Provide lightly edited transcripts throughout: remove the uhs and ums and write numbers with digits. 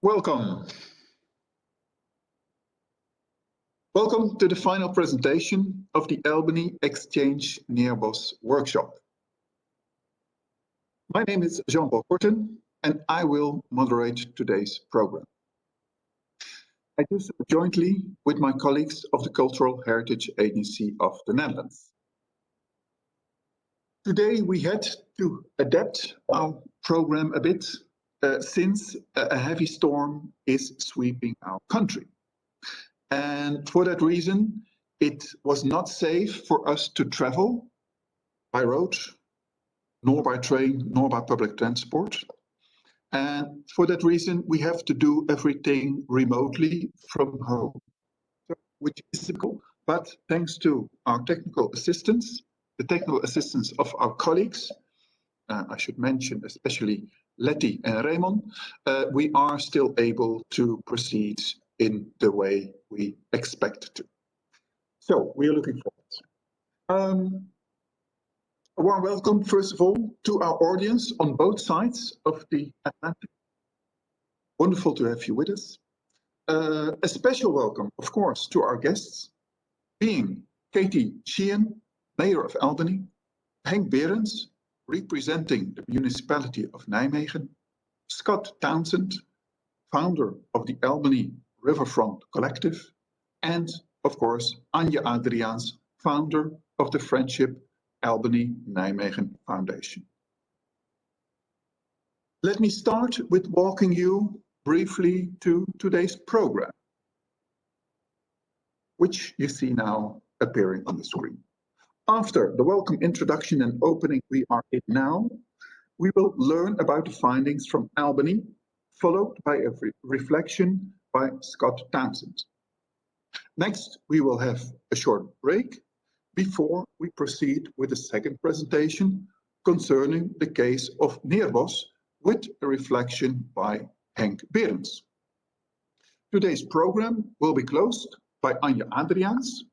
Welcome. Welcome to the final presentation of the Albany Exchange Neerbosch workshop. My name is Jean-Paul Korten and I will moderate today's program. I do so jointly with my colleagues of the Cultural Heritage Agency of the Netherlands. Today we had to adapt our program a bit since a heavy storm is sweeping our country. And for that reason, it was not safe for us to travel by road, nor by train, nor by public transport. And for that reason, we have to do everything remotely from home, which is difficult. But thanks to our technical assistance, the technical assistance of our colleagues, I should mention especially Letty and Raymond, we are still able to proceed in the way we expect to. So we are looking forward. A warm welcome, first of all, to our audience on both sides of the Atlantic. Wonderful to have you with us. A special welcome, of course, to our guests, being Katie Sheehan, Mayor of Albany, Henk Berends, representing the municipality of Nijmegen, Scott Townsend, founder of the Albany Riverfront Collective, and, of course, Anja Adriaans, founder of the Friendship Albany Nijmegen Foundation. Let me start with walking you briefly to today's program, which you see now appearing on the screen. After the welcome introduction and opening we are in now, we will learn about the findings from Albany, followed by a reflection by Scott Townsend. Next, we will have a short break before we proceed with the second presentation concerning the case of Neerbosch with a reflection by Henk Berends. Today's program will be closed by Anja Adriaans,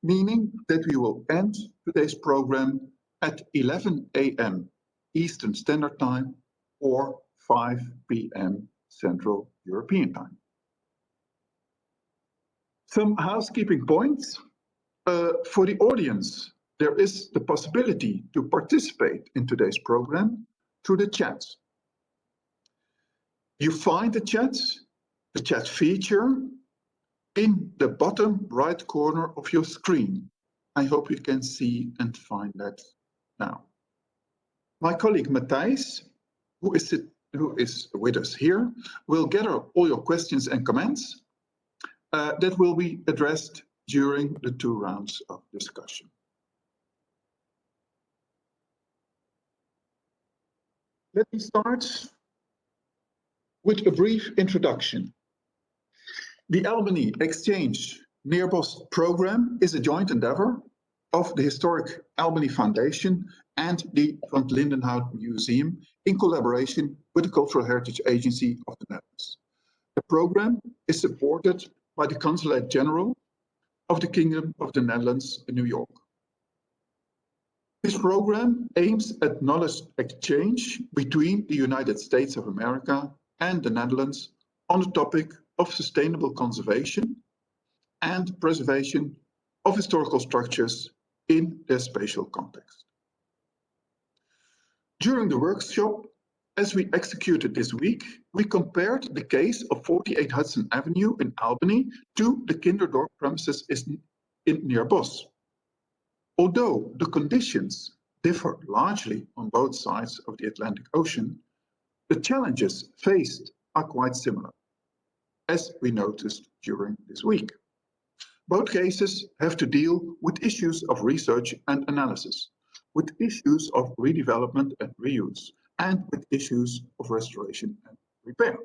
meaning that we will end today's program at 11 a.m. Eastern Standard Time or 5 p.m. Central European Time. Some housekeeping points. For the audience, there is the possibility to participate in today's program through the chat. You find the chat feature in the bottom right corner of your screen. I hope you can see and find that now. My colleague Matthijs, who is with us here, will gather all your questions and comments that will be addressed during the 2 rounds of discussion. Let me start with a brief introduction. The Albany Exchange Neerbosch program is a joint endeavor of the historic Albany Foundation and the Van Lindenhout Museum in collaboration with the Cultural Heritage Agency of the Netherlands. The program is supported by the Consulate General of the Kingdom of the Netherlands in New York. This program aims at knowledge exchange between the United States of America and the Netherlands on the topic of sustainable conservation and preservation of historical structures in their spatial context. During the workshop, as we executed this week, we compared the case of 48 Hudson Avenue in Albany to the Kinderdorp premises in Neerbosch. Although the conditions differ largely on both sides of the Atlantic Ocean, the challenges faced are quite similar, as we noticed during this week. Both cases have to deal with issues of research and analysis, with issues of redevelopment and reuse, and with issues of restoration and repair.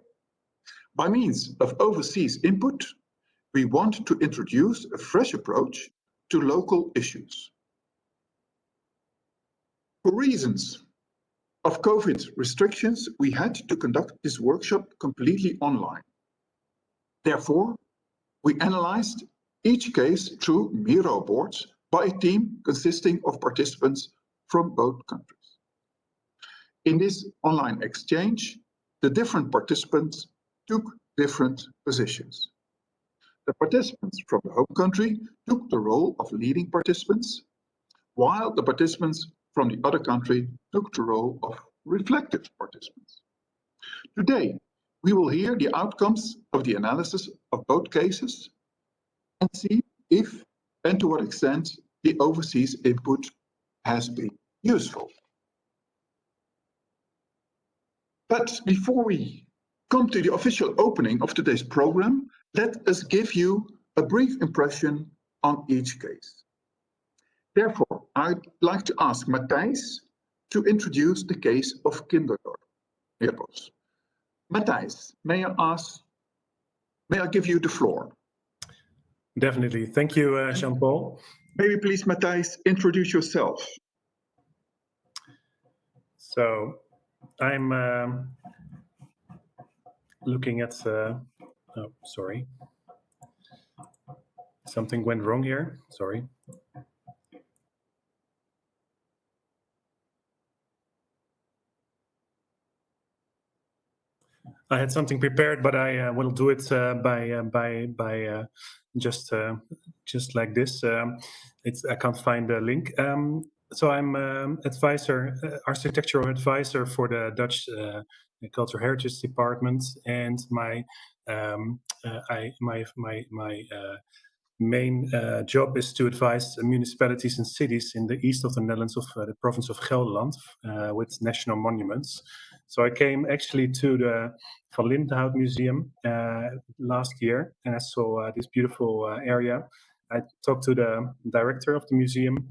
By means of overseas input, we want to introduce a fresh approach to local issues. For reasons of COVID restrictions, we had to conduct this workshop completely online. Therefore, we analyzed each case through Miro boards by a team consisting of participants from both countries. In this online exchange, the different participants took different positions. The participants from the home country took the role of leading participants, while the participants from the other country took the role of reflective participants. Today, we will hear the outcomes of the analysis of both cases and see if and to what extent the overseas input has been useful. But before we come to the official opening of today's program, let us give you a brief impression on each case. Therefore, I'd like to ask Matthijs to introduce the case of Kinderdorp, Neerbosch. Matthijs, may I give you the floor? Definitely. Thank you, Jean-Paul. Maybe please, Matthijs, introduce yourself. So, I'm looking at, oh, sorry. Something went wrong here, sorry. I had something prepared, but I will do it by just like this. I can't find the link. So I'm advisor, architectural advisor for the Dutch Cultural Heritage Department, and my main job is to advise municipalities and cities in the east of the Netherlands, of the province of Gelderland, with national monuments. So I came actually to the Van Lindenhout Museum last year, and I saw this beautiful area. I talked to the director of the museum,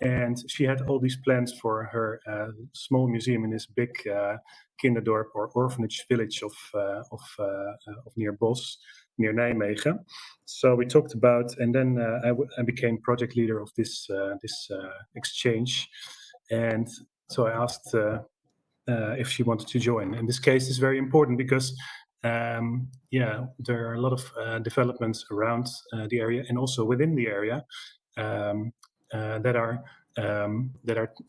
and she had all these plans for her small museum in this big Kinderdorp or orphanage village of Neerbosch, near Nijmegen. So we talked about, and then I became project leader of this exchange, and so I asked if she wanted to join. In this case, it's very important because there are a lot of developments around the area and also within the area that are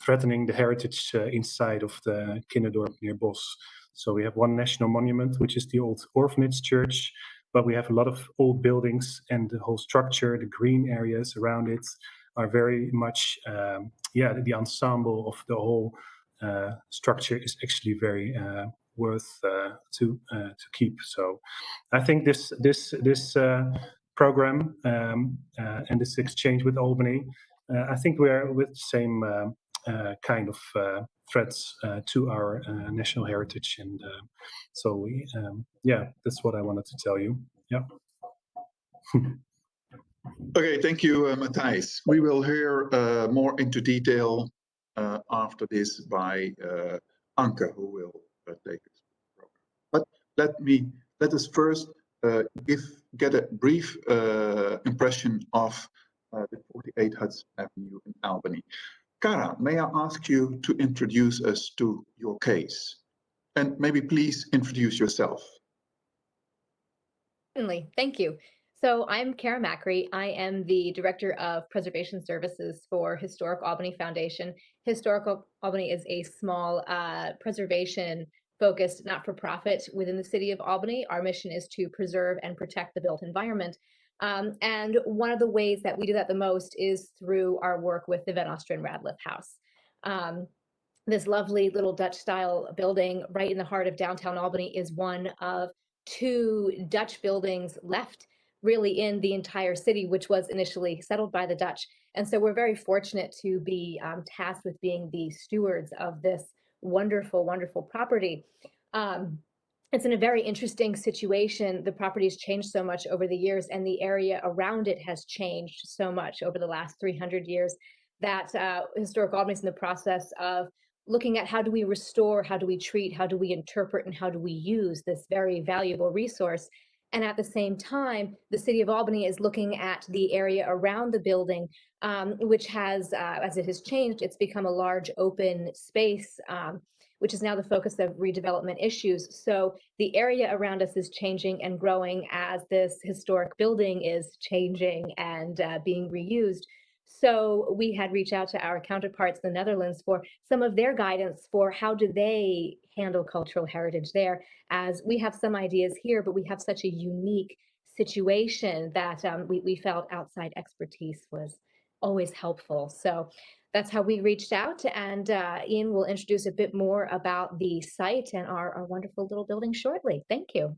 threatening the heritage inside of the Kinderdorp Neerbosch. So we have one national monument, which is the old orphanage church, but we have a lot of old buildings, and the whole structure, the green areas around it, are very much the ensemble of the whole structure is actually very worth to keep. So I think this program and this exchange with Albany, I think we're with the same kind of threats to our national heritage, and so we that's what I wanted to tell you. Yeah. Okay, thank you, Matthijs. We will hear more into detail after this by Anke, who will take us through the program. But let us first get a brief impression of the 48 Hudson Avenue in Albany. Cara, may I ask you to introduce us to your case? And maybe please introduce yourself. Certainly, thank you. So I'm Kara Macri. I am the Director of Preservation Services for Historic Albany Foundation. Historic Albany is a small preservation-focused not-for-profit within the city of Albany. Our mission is to preserve and protect the built environment. And one of the ways that we do that the most is through our work with the Van Ostrande-Radliff House. This lovely little Dutch-style building right in the heart of downtown Albany is one of 2 Dutch buildings left really in the entire city, which was initially settled by the Dutch. And so we're very fortunate to be tasked with being the stewards of this wonderful, wonderful property. It's in a very interesting situation. The property's changed so much over the years, and the area around it has changed so much over the last 300 years that Historic Albany is in the process of looking at how do we restore, how do we treat, how do we interpret, and how do we use this very valuable resource. And at the same time, the city of Albany is looking at the area around the building, which has, as it has changed, it's become a large open space, which is now the focus of redevelopment issues. So the area around us is changing and growing as this historic building is changing and being reused. So we had reached out to our counterparts in the Netherlands for some of their guidance for how do they handle cultural heritage there, as we have some ideas here, but we have such a unique situation that we felt outside expertise was always helpful. So that's how we reached out, and Ian will introduce a bit more about the site and our wonderful little building shortly. Thank you.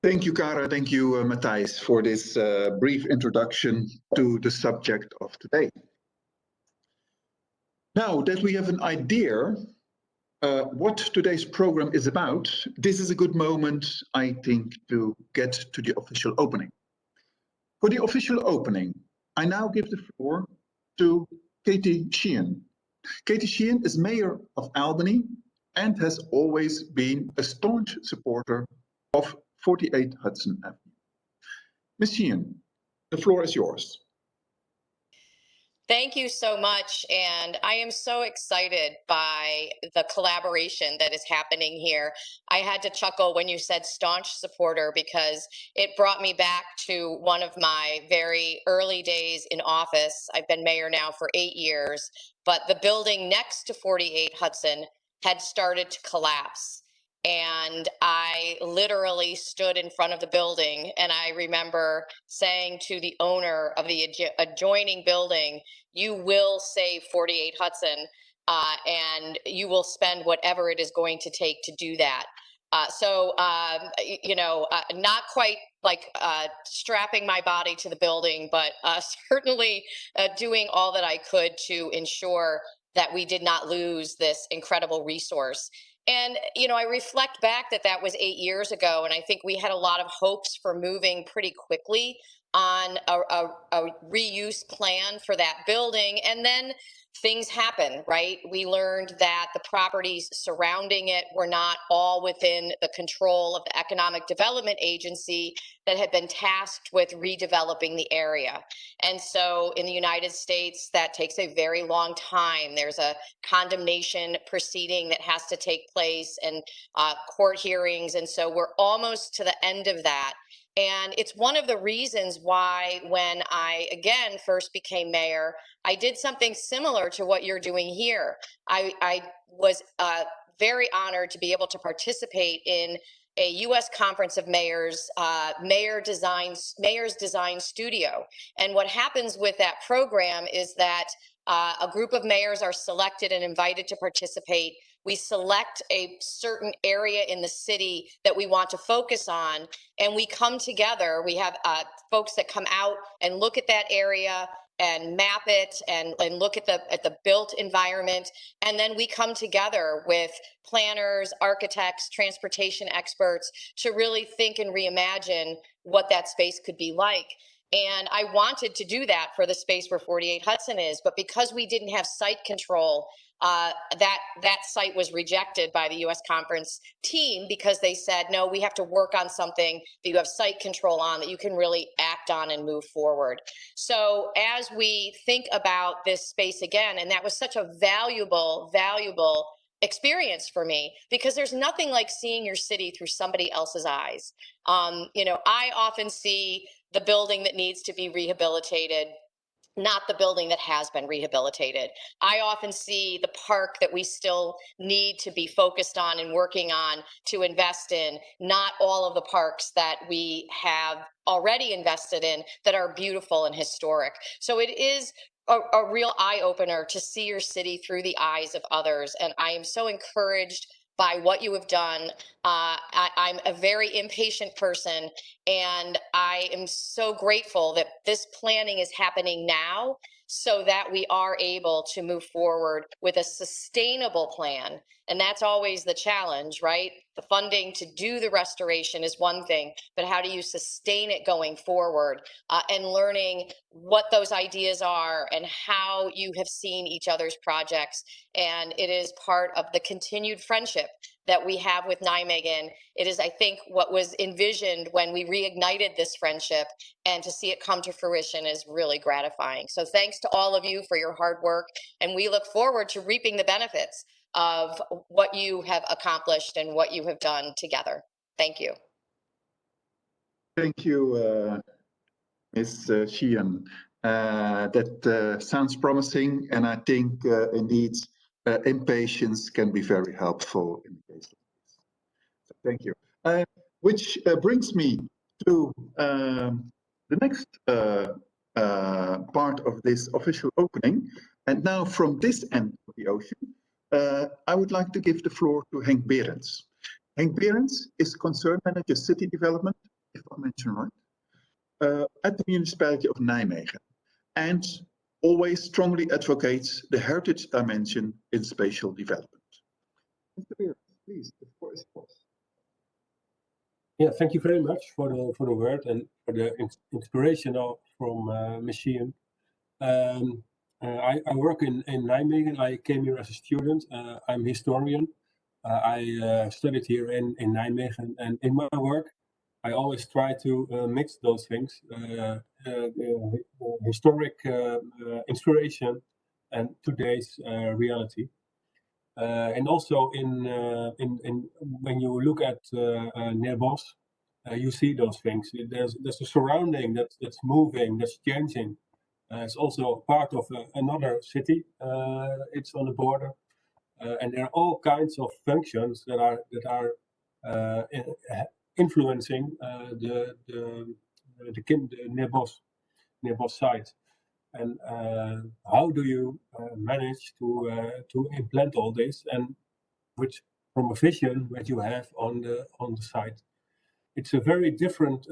Thank you, Cara. Thank you, Matthijs, for this brief introduction to the subject of today. Now that we have an idea what today's program is about, this is a good moment, I think, to get to the official opening. For the official opening, I now give the floor to Katie Sheehan. Katie Sheehan is mayor of Albany and has always been a staunch supporter of 48 Hudson Avenue. Ms. Sheehan, the floor is yours. Thank you so much, and I am so excited by the collaboration that is happening here. I had to chuckle when you said staunch supporter because it brought me back to one of my very early days in office. I've been mayor now for 8 years, but the building next to 48 Hudson had started to collapse. And I literally stood in front of the building, and I remember saying to the owner of the adjoining building, you will save 48 Hudson, and you will spend whatever it is going to take to do that. Not quite like strapping my body to the building, but certainly doing all that I could to ensure that we did not lose this incredible resource. And, I reflect back that was 8 years ago, and I think we had a lot of hopes for moving pretty quickly on a reuse plan for that building. And then things happen, right? We learned that the properties surrounding it were not all within the control of the Economic Development Agency that had been tasked with redeveloping the area. And so in the United States, that takes a very long time. There's a condemnation proceeding that has to take place and court hearings. And so we're almost to the end of that. And it's one of the reasons why when I, again, first became mayor, I did something similar to what you're doing here. I was very honored to be able to participate in a U.S. Conference of Mayors, Mayor's Design Studio. And what happens with that program is that a group of mayors are selected and invited to participate. We select a certain area in the city that we want to focus on, and we come together. We have folks that come out and look at that area and map it and look at the built environment. And then we come together with planners, architects, transportation experts to really think and reimagine what that space could be like. And I wanted to do that for the space where 48 Hudson is, but because we didn't have site control, that site was rejected by the U.S. Conference team because they said, no, we have to work on something that you have site control on, that you can really act on and move forward. So as we think about this space again, and that was such a valuable experience for me, because there's nothing like seeing your city through somebody else's eyes. I often see the building that needs to be rehabilitated, not the building that has been rehabilitated. I often see the park that we still need to be focused on and working on to invest in, not all of the parks that we have already invested in that are beautiful and historic. So it is a real eye-opener to see your city through the eyes of others. And I am so encouraged by what you have done. I'm a very impatient person, and I am so grateful that this planning is happening now so that we are able to move forward with a sustainable plan. And that's always the challenge, right? The funding to do the restoration is one thing, but how do you sustain it going forward? And learning what those ideas are and how you have seen each other's projects. And it is part of the continued friendship that we have with Nijmegen. It is, I think, what was envisioned when we reignited this friendship, and to see it come to fruition is really gratifying. So thanks to all of you for your hard work, and we look forward to reaping the benefits of what you have accomplished and what you have done together. Thank you. Thank you, Ms. Sheehan. That sounds promising, and I think indeed impatience can be very helpful in the case of this. So thank you. Which brings me to the next part of this official opening. And now from this end of the ocean, I would like to give the floor to Henk Berends. Henk Berends is Concern Manager City Development, if I mention right, at the municipality of Nijmegen, and always strongly advocates the heritage dimension in spatial development. Mr. Berends, please, the floor is yours. Yeah, thank you very much for the word and for the inspiration from Machine. I work in Nijmegen. I came here as a student. I'm a historian. I studied here in Nijmegen, and in my work, I always try to mix those things: historic inspiration and today's reality. And also in when you look at Neerbosch, you see those things. There's a surrounding that's moving, that's changing. It's also part of another city. It's on the border, and there are all kinds of functions that are influencing the Neerbosch site. And how do you manage to implement all this, and which from a vision that you have on the site? It's a very difficult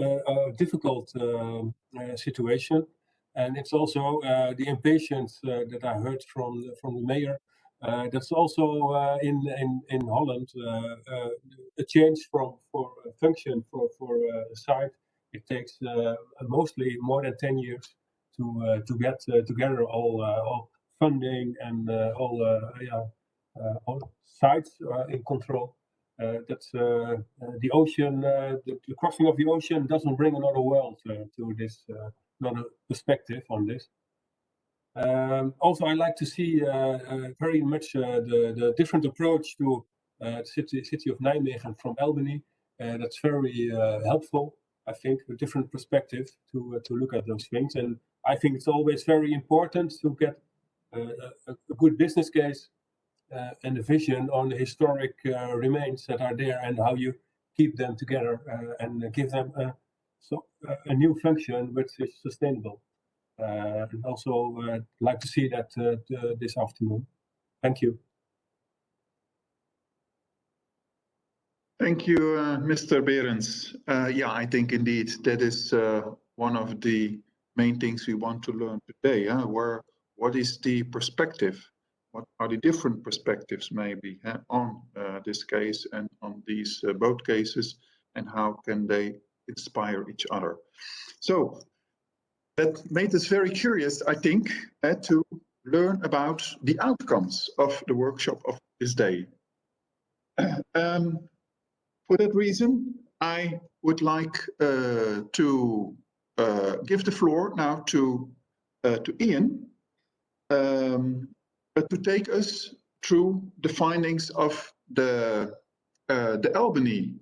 situation, and it's also the impatience that I heard from the mayor. That's also in Holland a change for a function for a site. It takes mostly more than 10 years to get together all funding and all sites in control. That's the ocean. The crossing of the ocean doesn't bring another world to this, another perspective on this. Also, I like to see very much the different approach to city of Nijmegen from Albany. That's very helpful. I think a different perspective to look at those things, and I think it's always very important to get a good business case and a vision on the historic remains that are there, and how you keep them together and give them a new function which is sustainable. And also like to see that this afternoon. Thank you. Thank you, Mr. Berends. Yeah, I think indeed that is one of the main things we want to learn today. What is the perspective? What are the different perspectives maybe on this case and on these both cases, and how can they inspire each other? So that made us very curious, I think, to learn about the outcomes of the workshop of this day. For that reason, I would like to give the floor now to Ian to take us through the findings of the Albany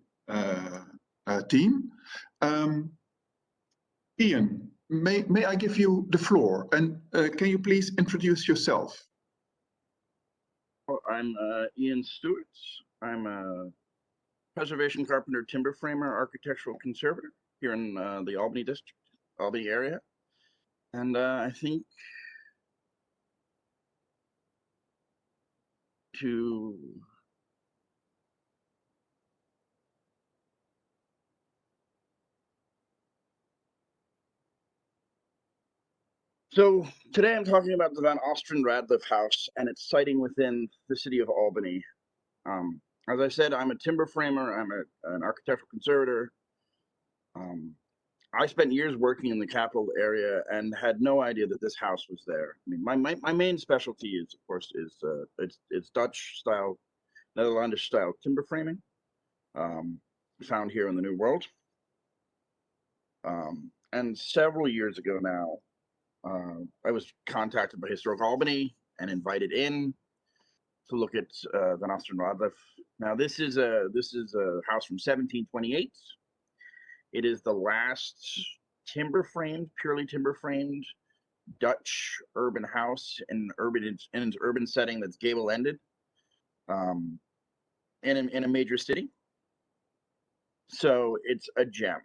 team. Ian, may I give you the floor, and can you please introduce yourself? Well, I'm Ian Stewart. I'm a preservation carpenter, timber framer, architectural conservator here in the Albany district, Albany area. And I think So today I'm talking about the Van Ostrande-Radliff House and its siting within the city of Albany. As I said, I'm a timber framer, I'm an architectural conservator. I spent years working in the capital area and had no idea that this house was there. I mean, my main specialty is, of course, it's Dutch style, Netherlandish style timber framing, found here in the New World. And several years ago now, I was contacted by Historic Albany and invited in to look at Van Ostrande-Radliff. Now, this is a house from 1728. It is the last purely timber framed Dutch urban house in an urban setting that's gable ended, in a major city. So it's a gem.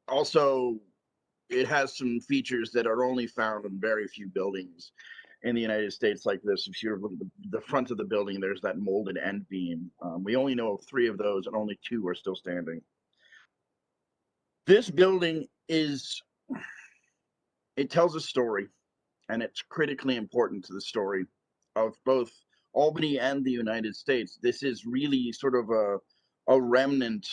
Also, it has some features that are only found in very few buildings in the United States like this. If you look at the front of the building, there's that molded end beam. We only know of 3 of those, and only 2 are still standing. This building it tells a story, and it's critically important to the story of both Albany and the United States. This is really sort of a remnant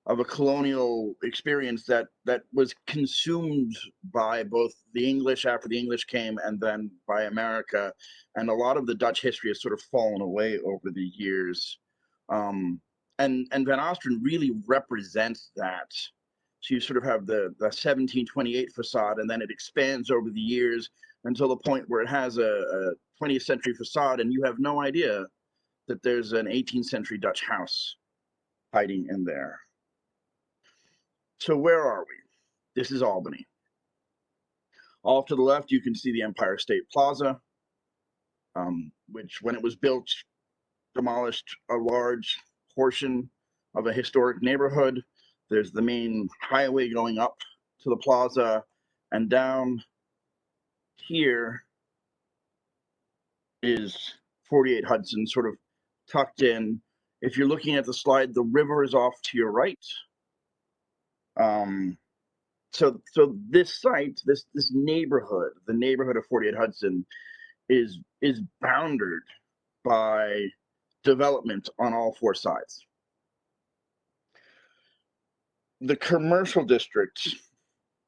of a colonial experience that was consumed by both the English after the English came, and then by America. And a lot of the Dutch history has sort of fallen away over the years. And Van Ostrand really represents that. So you sort of have the 1728 facade, and then it expands over the years until the point where it has a 20th century facade, and you have no idea that there's an 18th century Dutch house hiding in there. So where are we? This is Albany. Off to the left, you can see the Empire State Plaza, which, when it was built, demolished a large portion of a historic neighborhood. There's the main highway going up to the plaza, and down here is 48 Hudson, sort of tucked in. If you're looking at the slide, the river is off to your right. So this site, this neighborhood, the neighborhood of 48 Hudson, is bounded by development on all 4 sides. The commercial district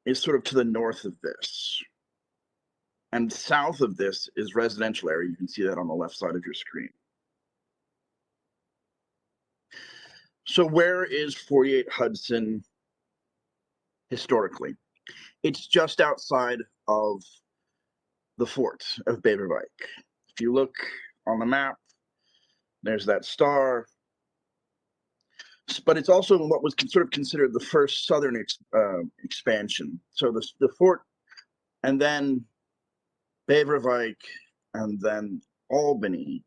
is sort of to the north of this, and south of this is residential area. You can see that on the left side of your screen. So where is 48 Hudson historically? It's just outside of the fort of Beverwijk. If you look on the map, there's that star. But it's also what was sort of considered the first southern expansion. So the fort, and then Beverwijk, and then Albany.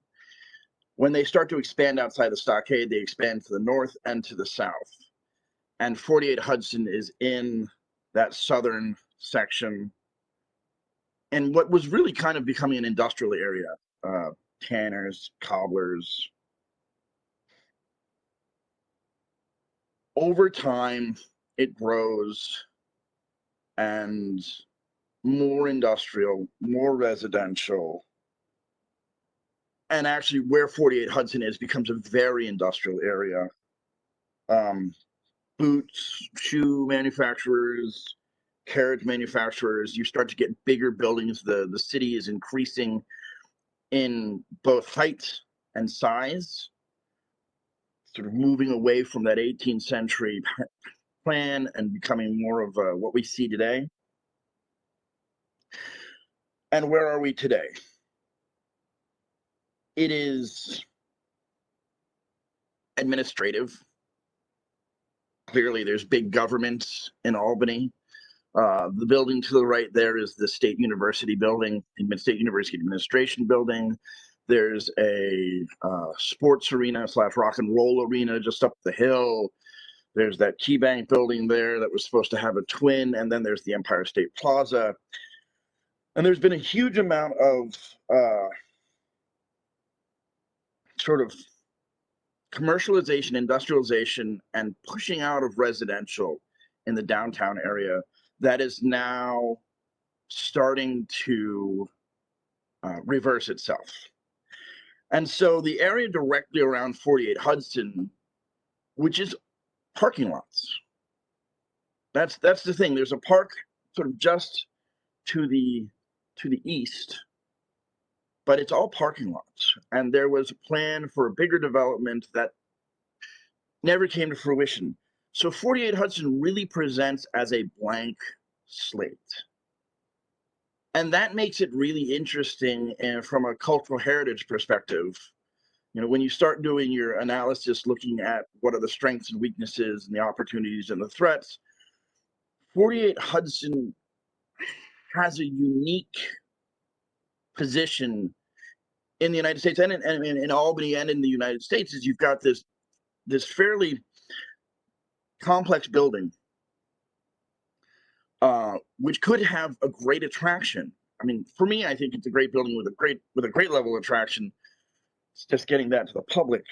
When they start to expand outside the stockade, they expand to the north and to the south. And 48 Hudson is in that southern section, and what was really kind of becoming an industrial area, tanners, cobblers. Over time, it grows, and more industrial, more residential. And actually, where 48 Hudson is becomes a very industrial area. Boots, shoe manufacturers, carriage manufacturers. You start to get bigger buildings. The city is increasing in both height and size, sort of moving away from that 18th century plan and becoming more of what we see today. And where are we today? It is administrative. Clearly, there's big government in Albany. The building to the right there is the State University building, State University Administration building. There's a sports arena / rock and roll arena just up the hill. There's that Key Bank building there that was supposed to have a twin, and then there's the Empire State Plaza. And there's been a huge amount of sort of commercialization, industrialization, and pushing out of residential in the downtown area that is now starting to reverse itself. And so the area directly around 48 Hudson, which is parking lots. That's the thing. There's a park sort of just to the east, but it's all parking lots. And there was a plan for a bigger development that never came to fruition. So 48 Hudson really presents as a blank slate. And that makes it really interesting from a cultural heritage perspective. You know, when you start doing your analysis, looking at what are the strengths and weaknesses and the opportunities and the threats, 48 Hudson has a unique position in the United States and in Albany and in the United States. Is you've got this fairly complex building, which could have a great attraction. I mean, for me, I think it's a great building with a great level of attraction. It's just getting that to the public,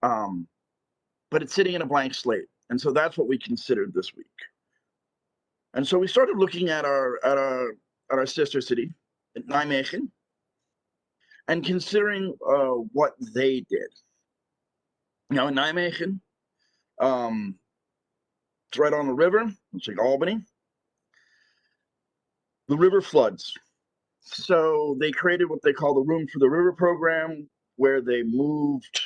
but it's sitting in a blank slate, and so that's what we considered this week. And so we started looking at our sister city, Nijmegen, and considering what they did. Now in Nijmegen, it's right on the river. It's like Albany. The river floods. So they created what they call the Room for the River program, where they moved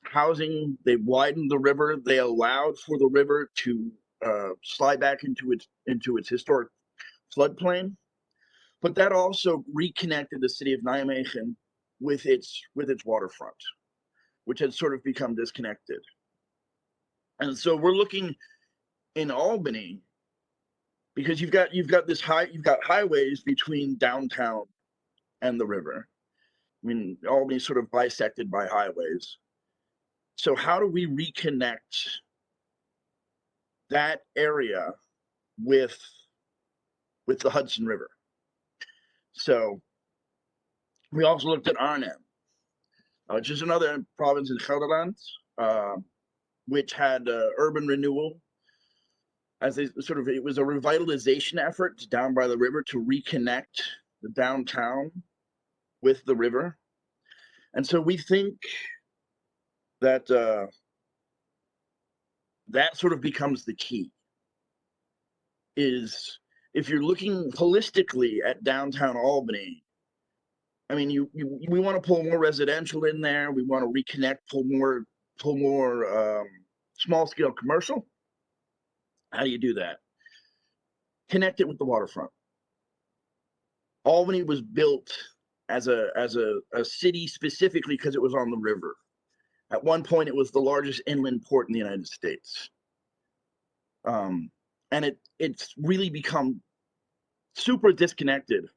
housing, they widened the river, they allowed for the river to slide back into its historic floodplain. But that also reconnected the city of Nijmegen with its waterfront, which had sort of become disconnected. And so we're looking in Albany, because you've got highways between downtown and the river. I mean, Albany's sort of bisected by highways. So how do we reconnect that area with the Hudson River? So we also looked at Arnhem, which is another province in Gelderland, which had urban renewal. As it was a revitalization effort down by the river to reconnect the downtown with the river. And so we think that that sort of becomes the key, is if you're looking holistically at downtown Albany, I mean, we want to pull more residential in there. We want to reconnect, pull more small scale commercial. How do you do that? Connect it with the waterfront. Albany was built as a city specifically because it was on the river. At one point, it was the largest inland port in the United States. And it's really become super disconnected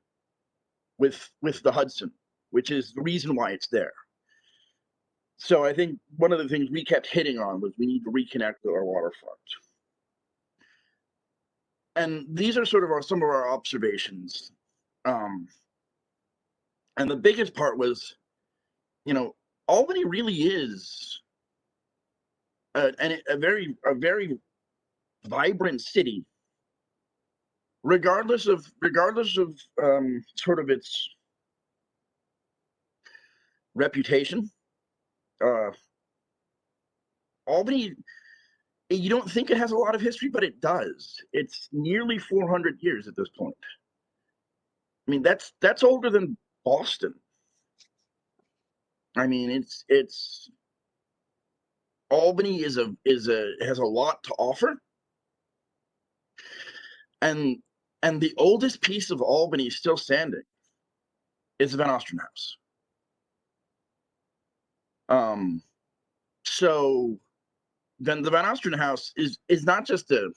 with the Hudson, which is the reason why it's there. So I think one of the things we kept hitting on was we need to reconnect with our waterfront. And these are sort of some of our observations. And the biggest part was, Albany really is a very vibrant city, regardless of sort of its reputation. Albany, you don't think it has a lot of history, but it does. It's nearly 400 years at this point. I mean, that's older than Boston. I mean, it's Albany has a lot to offer. And the oldest piece of Albany still standing is the Van Ostrande House. So then the Van Ostrande House is not just a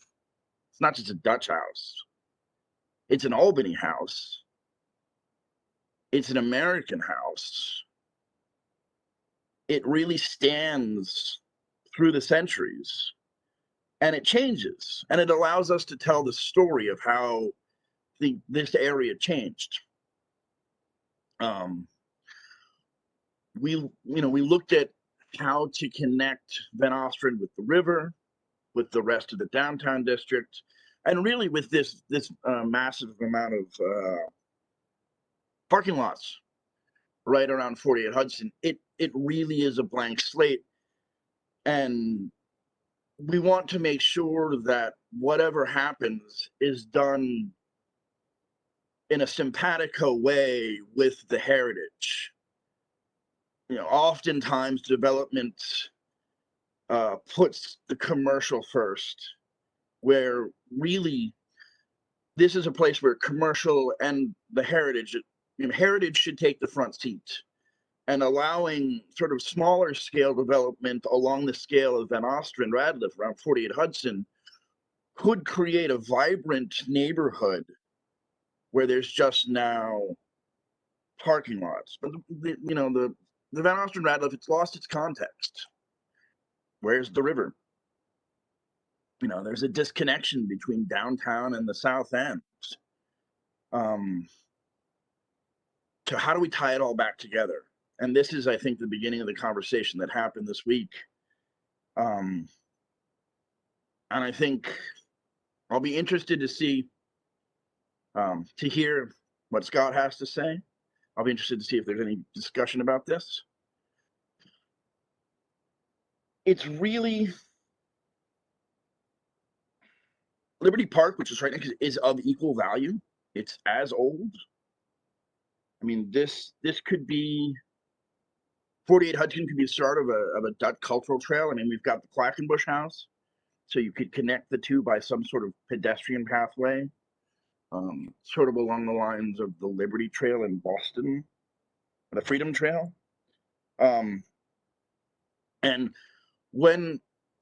Dutch house. It's an Albany house. It's an American house. It really stands through the centuries, and it changes, and it allows us to tell the story of how this area changed. We looked at how to connect Van Ostrande with the river, with the rest of the downtown district, and really with this massive amount of parking lots right around 48 Hudson. It really is a blank slate, and we want to make sure that whatever happens is done in a simpatico way with the heritage. Oftentimes development puts the commercial first, where really this is a place where commercial and the heritage should take the front seat, and allowing sort of smaller scale development along the scale of Van Ostrande-Radliff around 48 Hudson could create a vibrant neighborhood where there's just now parking lots. But the Van Ostrande-Radliff, it's lost its context. Where's the river? There's a disconnection between downtown and the South End. So how do we tie it all back together? And this is, I think, the beginning of the conversation that happened this week. And I think I'll be interested to see, to hear what Scott has to say. I'll be interested to see if there's any discussion about this. It's really, Liberty Park, which is right next, is of equal value. It's as old. I mean, this could be 48 Hudson could be the start of a Dutch cultural trail. I mean, we've got the Quackenbush House, so you could connect the two by some sort of pedestrian pathway, sort of along the lines of the Liberty Trail in Boston, the Freedom Trail. And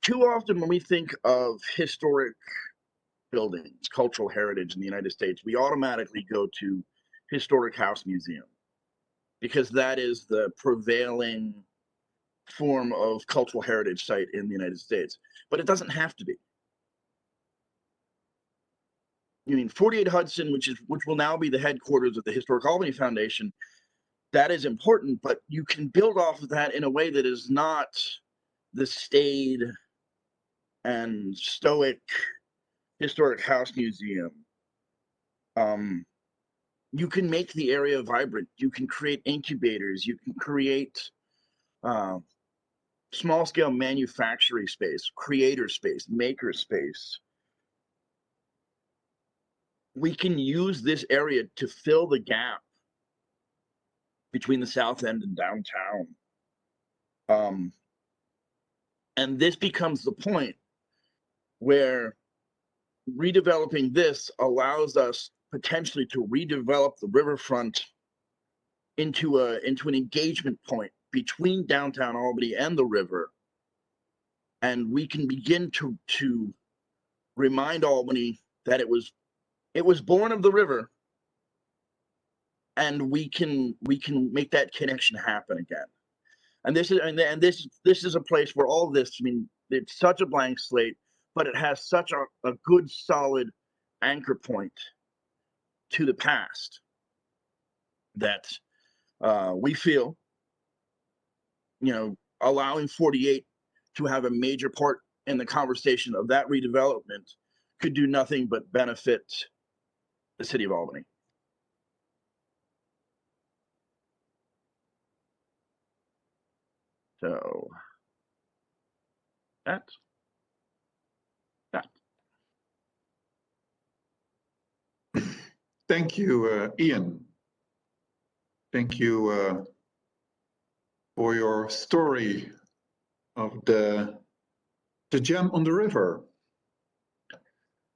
too often when we think of historic buildings, cultural heritage in the United States, we automatically go to Historic House Museum, because that is the prevailing form of cultural heritage site in the United States. But it doesn't have to be. You mean 48 Hudson, which will now be the headquarters of the Historic Albany Foundation, that is important, but you can build off of that in a way that is not the staid and stoic Historic House Museum. You can make the area vibrant. You can create incubators. You can create small-scale manufacturing space, creator space, maker space. We can use this area to fill the gap between the South End and downtown. And this becomes the point where redeveloping this allows us potentially to redevelop the riverfront into an engagement point between downtown Albany and the river. And we can begin to remind Albany that it was born of the river, and we can make that connection happen again. And this is a place where all this, I mean, it's such a blank slate, but it has such a good solid anchor point to the past that we feel, allowing 48 to have a major part in the conversation of that redevelopment could do nothing but benefit the city of Albany. So that's that. Thank you, Ian. Thank you for your story of the gem on the river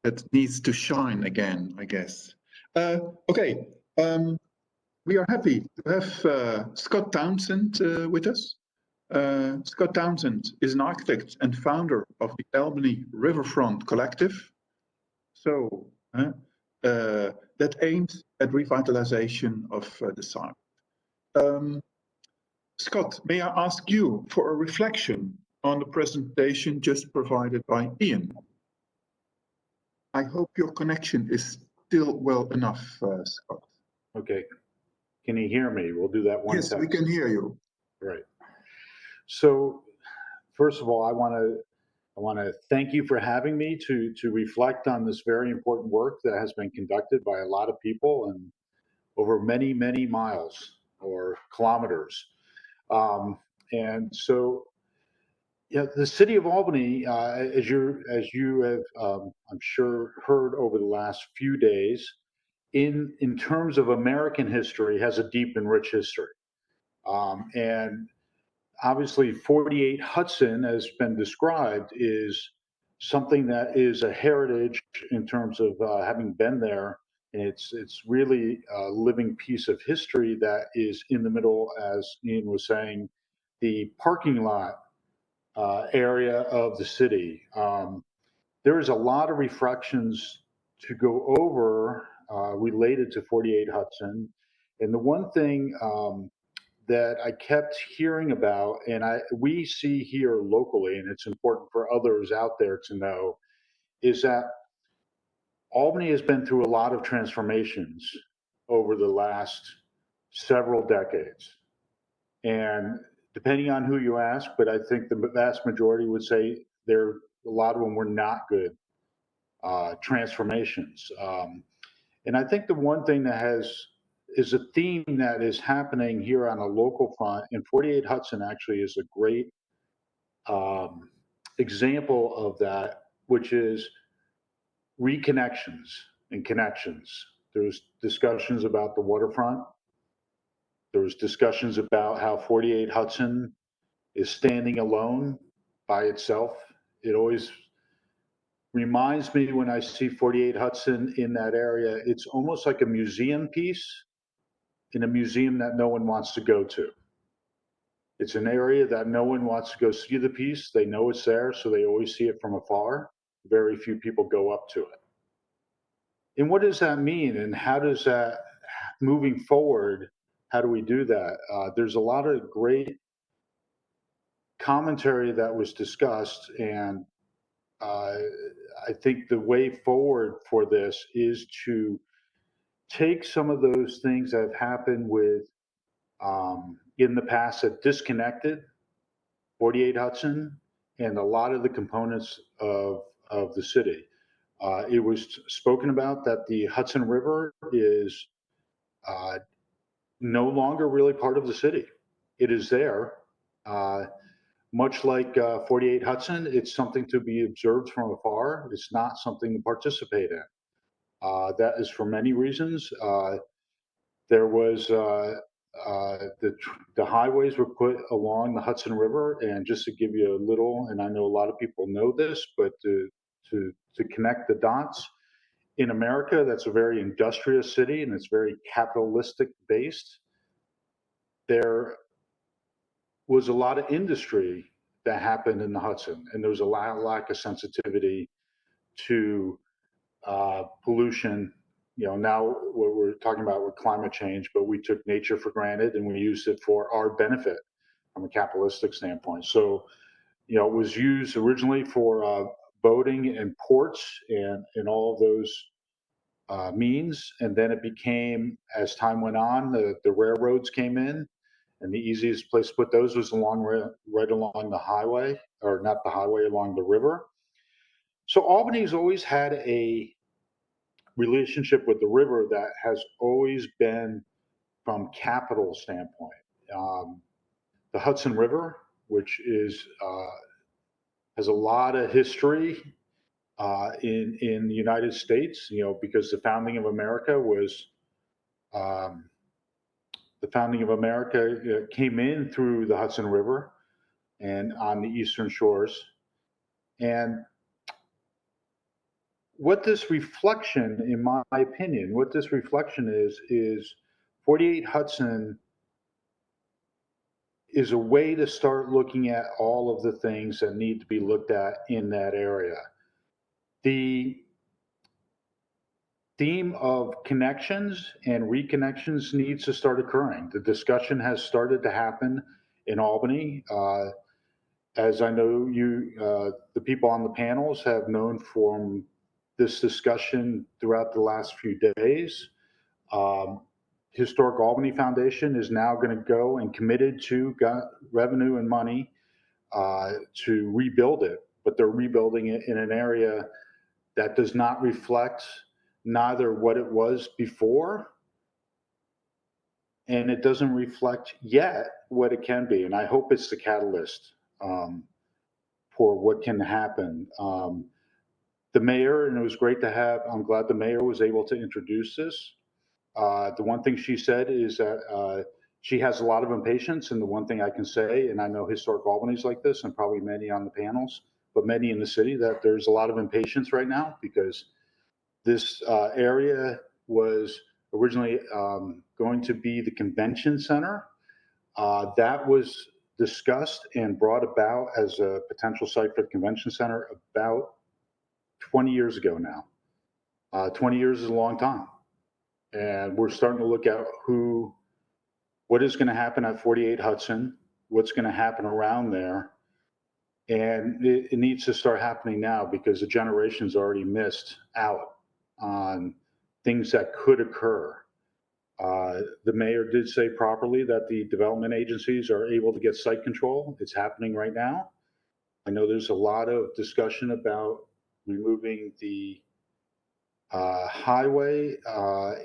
that needs to shine again, I guess. Okay, we are happy to have Scott Townsend with us. Scott Townsend is an architect and founder of the Albany Riverfront Collective. So that aims at revitalization of the site. Scott, may I ask you for a reflection on the presentation just provided by Ian? I hope your connection is still well enough, Scott. Okay. Can you hear me? We'll do that one Yes, time. we can hear you. Right. So, first of all, I want to thank you for having me to reflect on this very important work that has been conducted by a lot of people and over many, many miles or kilometers. And so, yeah, the city of Albany, as you have, I'm sure, heard over the last few days, in terms of American history, has a deep and rich history. And obviously 48 Hudson, as been described, is something that is a heritage in terms of having been there. And it's really a living piece of history that is in the middle, as Ian was saying, the parking lot area of the city. there is a lot of reflections to go over related to 48 Hudson. And the one thing that I kept hearing about, and we see here locally, and it's important for others out there to know, is that Albany has been through a lot of transformations over the last several decades. And depending on who you ask, but I think the vast majority would say a lot of them were not good transformations. And I think the one thing that is a theme that is happening here on a local front, and 48 Hudson actually is a great example of that, which is reconnections and connections. There's discussions about the waterfront. There's discussions about how 48 Hudson is standing alone by itself. It always reminds me when I see 48 Hudson in that area, it's almost like a museum piece in a museum that no one wants to go to. It's an area that no one wants to go see the piece. They know it's there, so they always see it from afar. Very few people go up to it. And what does that mean? And how does that, moving forward, how do we do that? There's a lot of great commentary that was discussed, and I think the way forward for this is to take some of those things that have happened with in the past that disconnected 48 Hudson and a lot of the components of the city. It was spoken about that the Hudson River is no longer really part of the city. It is there. Much like 48 Hudson, it's something to be observed from afar. It's not something to participate in. That is for many reasons. There was the highways were put along the Hudson River, and just to give you a little, and I know a lot of people know this, but to connect the dots, in America, that's a very industrious city and it's very capitalistic based. There was a lot of industry that happened in the Hudson, and there was a lack of sensitivity to pollution. You know, now what we're talking about with climate change, but we took nature for granted and we used it for our benefit from a capitalistic standpoint. So, you know, it was used originally for boating and ports and all of those means. And then it became, as time went on, the railroads came in, and the easiest place to put those was right along the highway, or not the highway, along the river. So Albany's always had a relationship with the river that has always been from capital standpoint. The Hudson River, which is has a lot of history in the United States, you know, because the founding of America was the founding of America came in through the Hudson River and on the eastern shores. And what this reflection, in my opinion, what this reflection is 48 Hudson is a way to start looking at all of the things that need to be looked at in that area. The theme of connections and reconnections needs to start occurring. The discussion has started to happen in Albany. As I know the people on the panels have known from this discussion throughout the last few days. Historic Albany Foundation is now going to go and committed to revenue and money to rebuild it, but they're rebuilding it in an area that does not reflect neither what it was before, and it doesn't reflect yet what it can be. And I hope it's the catalyst for what can happen. The mayor, and it was great to have, I'm glad the mayor was able to introduce this. The one thing she said is that she has a lot of impatience, and the one thing I can say, and I know Historic Albany's like this, and probably many on the panels, but many in the city, that there's a lot of impatience right now because this area was originally going to be the convention center. That was discussed and brought about as a potential site for the convention center about 20 years ago now. 20 years is a long time. And we're starting to look at what is going to happen at 48 Hudson, what's going to happen around there. And it needs to start happening now because the generation's already missed out on things that could occur. The mayor did say properly that the development agencies are able to get site control. It's happening right now. I know there's a lot of discussion about removing the highway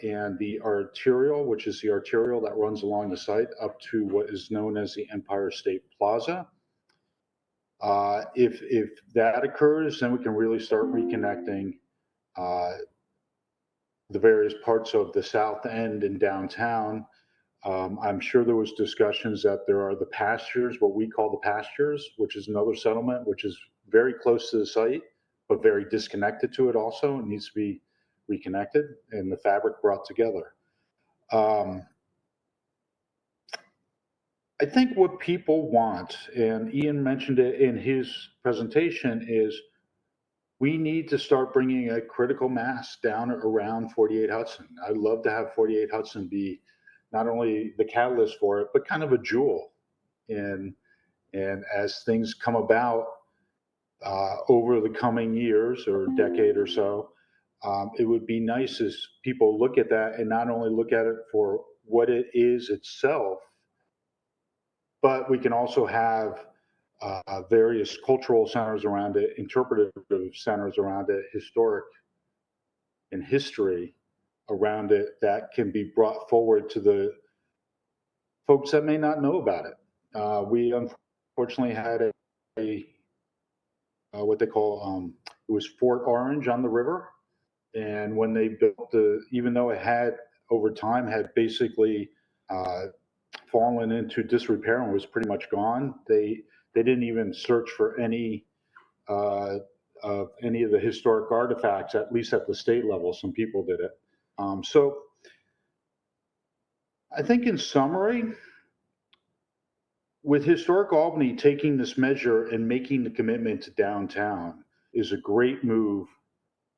and the arterial, which is the arterial that runs along the site up to what is known as the Empire State Plaza. If that occurs, then we can really start reconnecting the various parts of the south end and downtown. I'm sure there was discussions that there are the pastures, what we call the pastures, which is another settlement, which is very close to the site, but very disconnected to it also. It needs to be reconnected and the fabric brought together. I think what people want, and Ian mentioned it in his presentation, is we need to start bringing a critical mass down around 48 Hudson. I'd love to have 48 Hudson be not only the catalyst for it, but kind of a jewel. And as things come about over the coming years or decade or so, it would be nice as people look at that and not only look at it for what it is itself, but we can also have various cultural centers around it, interpretive centers around it, historic and history around it that can be brought forward to the folks that may not know about it. We unfortunately had what they call, it was Fort Orange on the river. And when they built even though it had over time had basically fallen into disrepair and was pretty much gone, they didn't even search for any of the historic artifacts, at least at the state level. Some people did it. So I think in summary, with Historic Albany taking this measure and making the commitment to downtown is a great move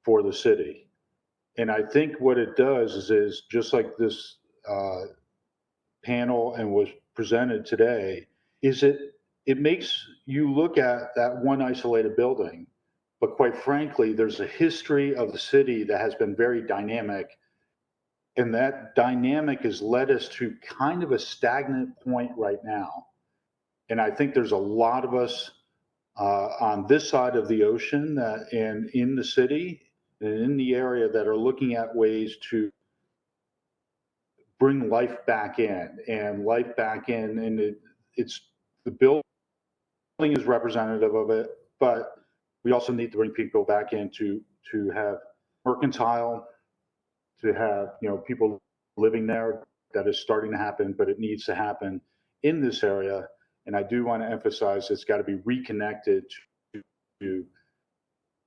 for the city. And I think what it does is just like this panel and was presented today, is it makes you look at that one isolated building, but quite frankly, there's a history of the city that has been very dynamic, and that dynamic has led us to kind of a stagnant point right now. And I think there's a lot of us on this side of the ocean and in the city and in the area that are looking at ways to bring life back in, and it's the building is representative of it, but we also need to bring people back in to have mercantile, to have people living there. That is starting to happen, but it needs to happen in this area. And I do want to emphasize it's got to be reconnected to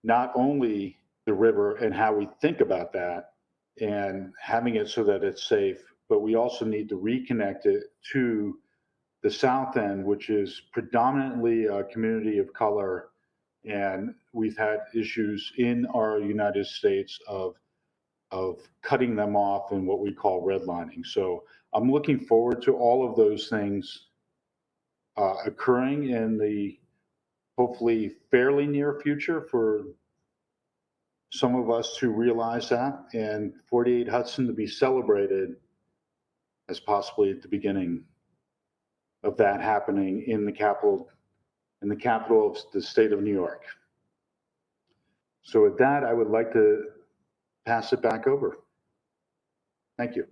not only the river and how we think about that and having it so that it's safe, but we also need to reconnect it to the south end, which is predominantly a community of color. And we've had issues in our United States of cutting them off in what we call redlining. So I'm looking forward to all of those things occurring in the hopefully fairly near future for some of us to realize that, and 48 Hudson to be celebrated as possibly at the beginning of that happening in the capital of the state of New York. So with that, I would like to pass it back over. Thank you.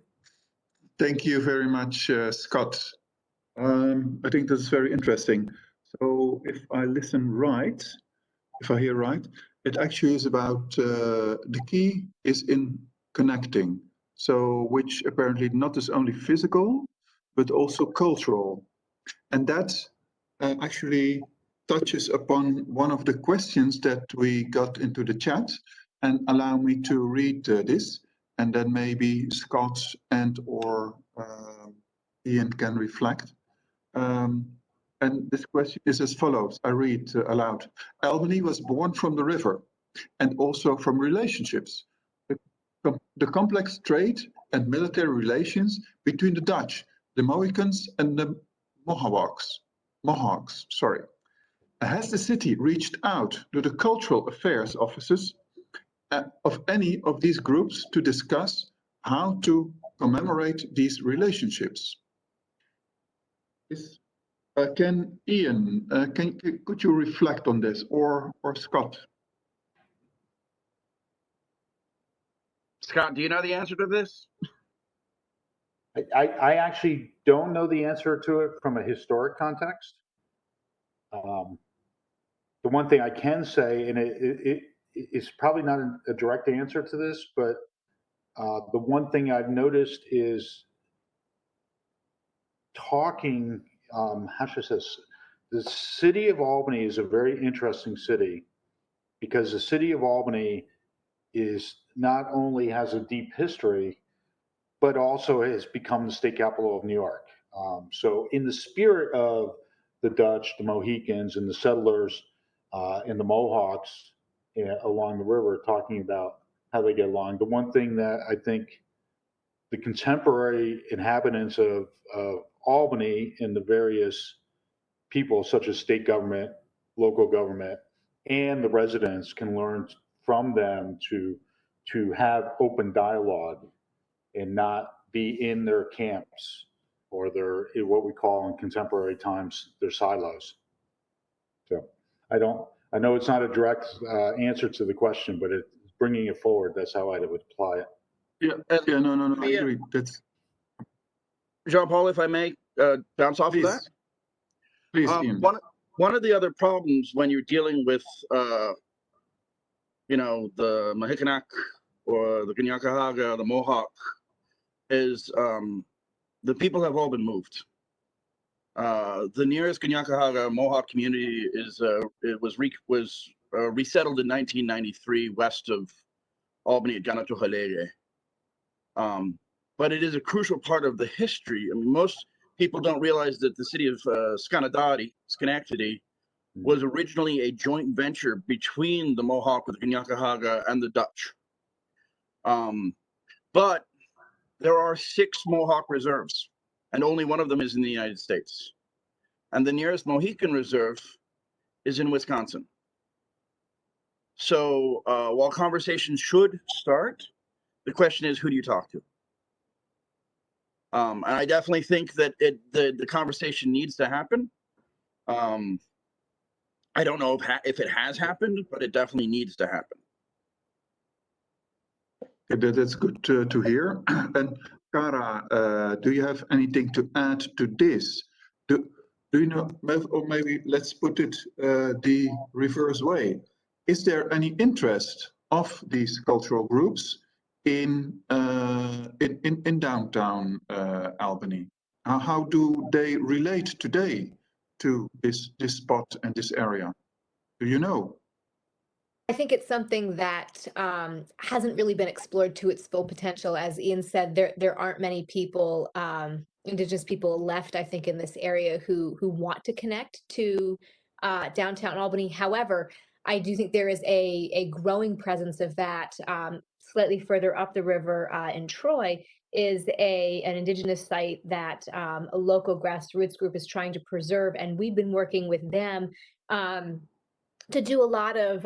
Thank you very much, Scott. I think this is very interesting. So if I hear right, it actually is about the key is in connecting. So which apparently not is only physical, but also cultural. And that actually touches upon one of the questions that we got into the chat, and allow me to read this, and then maybe Scott and or Ian can reflect. And this question is as follows. I read aloud. Albany was born from the river, and also from relationships. The complex trade and military relations between the Dutch, the Mohicans, and the Mohawks. Has the city reached out to the cultural affairs offices of any of these groups to discuss how to commemorate these relationships? Can Ian, could you reflect on this, or Scott? Scott, do you know the answer to this? I actually don't know the answer to it from a historic context. The one thing I can say, and it's probably not a direct answer to this, but the one thing I've noticed is talking, how should I say this? The city of Albany is a very interesting city because the city of Albany is not only has a deep history, but also has become the state capital of New York. So in the spirit of the Dutch, the Mohicans, and the settlers and the Mohawks along the river, talking about how they get along, the one thing that I think the contemporary inhabitants of Albany and the various people, such as state government, local government, and the residents, can learn from them to have open dialogue and not be in their camps or their, what we call in contemporary times, their silos. So I know it's not a direct answer to the question, but it's bringing it forward. That's how I would apply it. Yeah, no, I agree. That's Jean-Paul, if I may bounce off of that. Please, Ian. One of the other problems when you're dealing with, you know, the Mohikanak or the Kanien'kehá:ka, the Mohawk, is the people have all been moved. The nearest Kanien'kehá:ka Mohawk community was resettled in 1993 west of Albany at Ganatuhalele. But it is a crucial part of the history. I mean, most people don't realize that the city of Schenectady, was originally a joint venture between the Mohawk with the Kanien'kehá:ka and the Dutch. But there are 6 Mohawk reserves, and only one of them is in the United States. And the nearest Mohican reserve is in Wisconsin. So while conversations should start, the question is, who do you talk to? And I definitely think that the conversation needs to happen. I don't know if it has happened, but it definitely needs to happen. That's good to hear. And Cara, do you have anything to add to this? Do you know, or maybe let's put it the reverse way. Is there any interest of these cultural groups in downtown Albany? How do they relate today to this spot and this area? Do you know? I think it's something that hasn't really been explored to its full potential. As Ian said, there aren't many people, Indigenous people left, I think, in this area who want to connect to downtown Albany. However, I do think there is a growing presence of that. Slightly further up the river in Troy is an Indigenous site that a local grassroots group is trying to preserve, and we've been working with them to do a lot of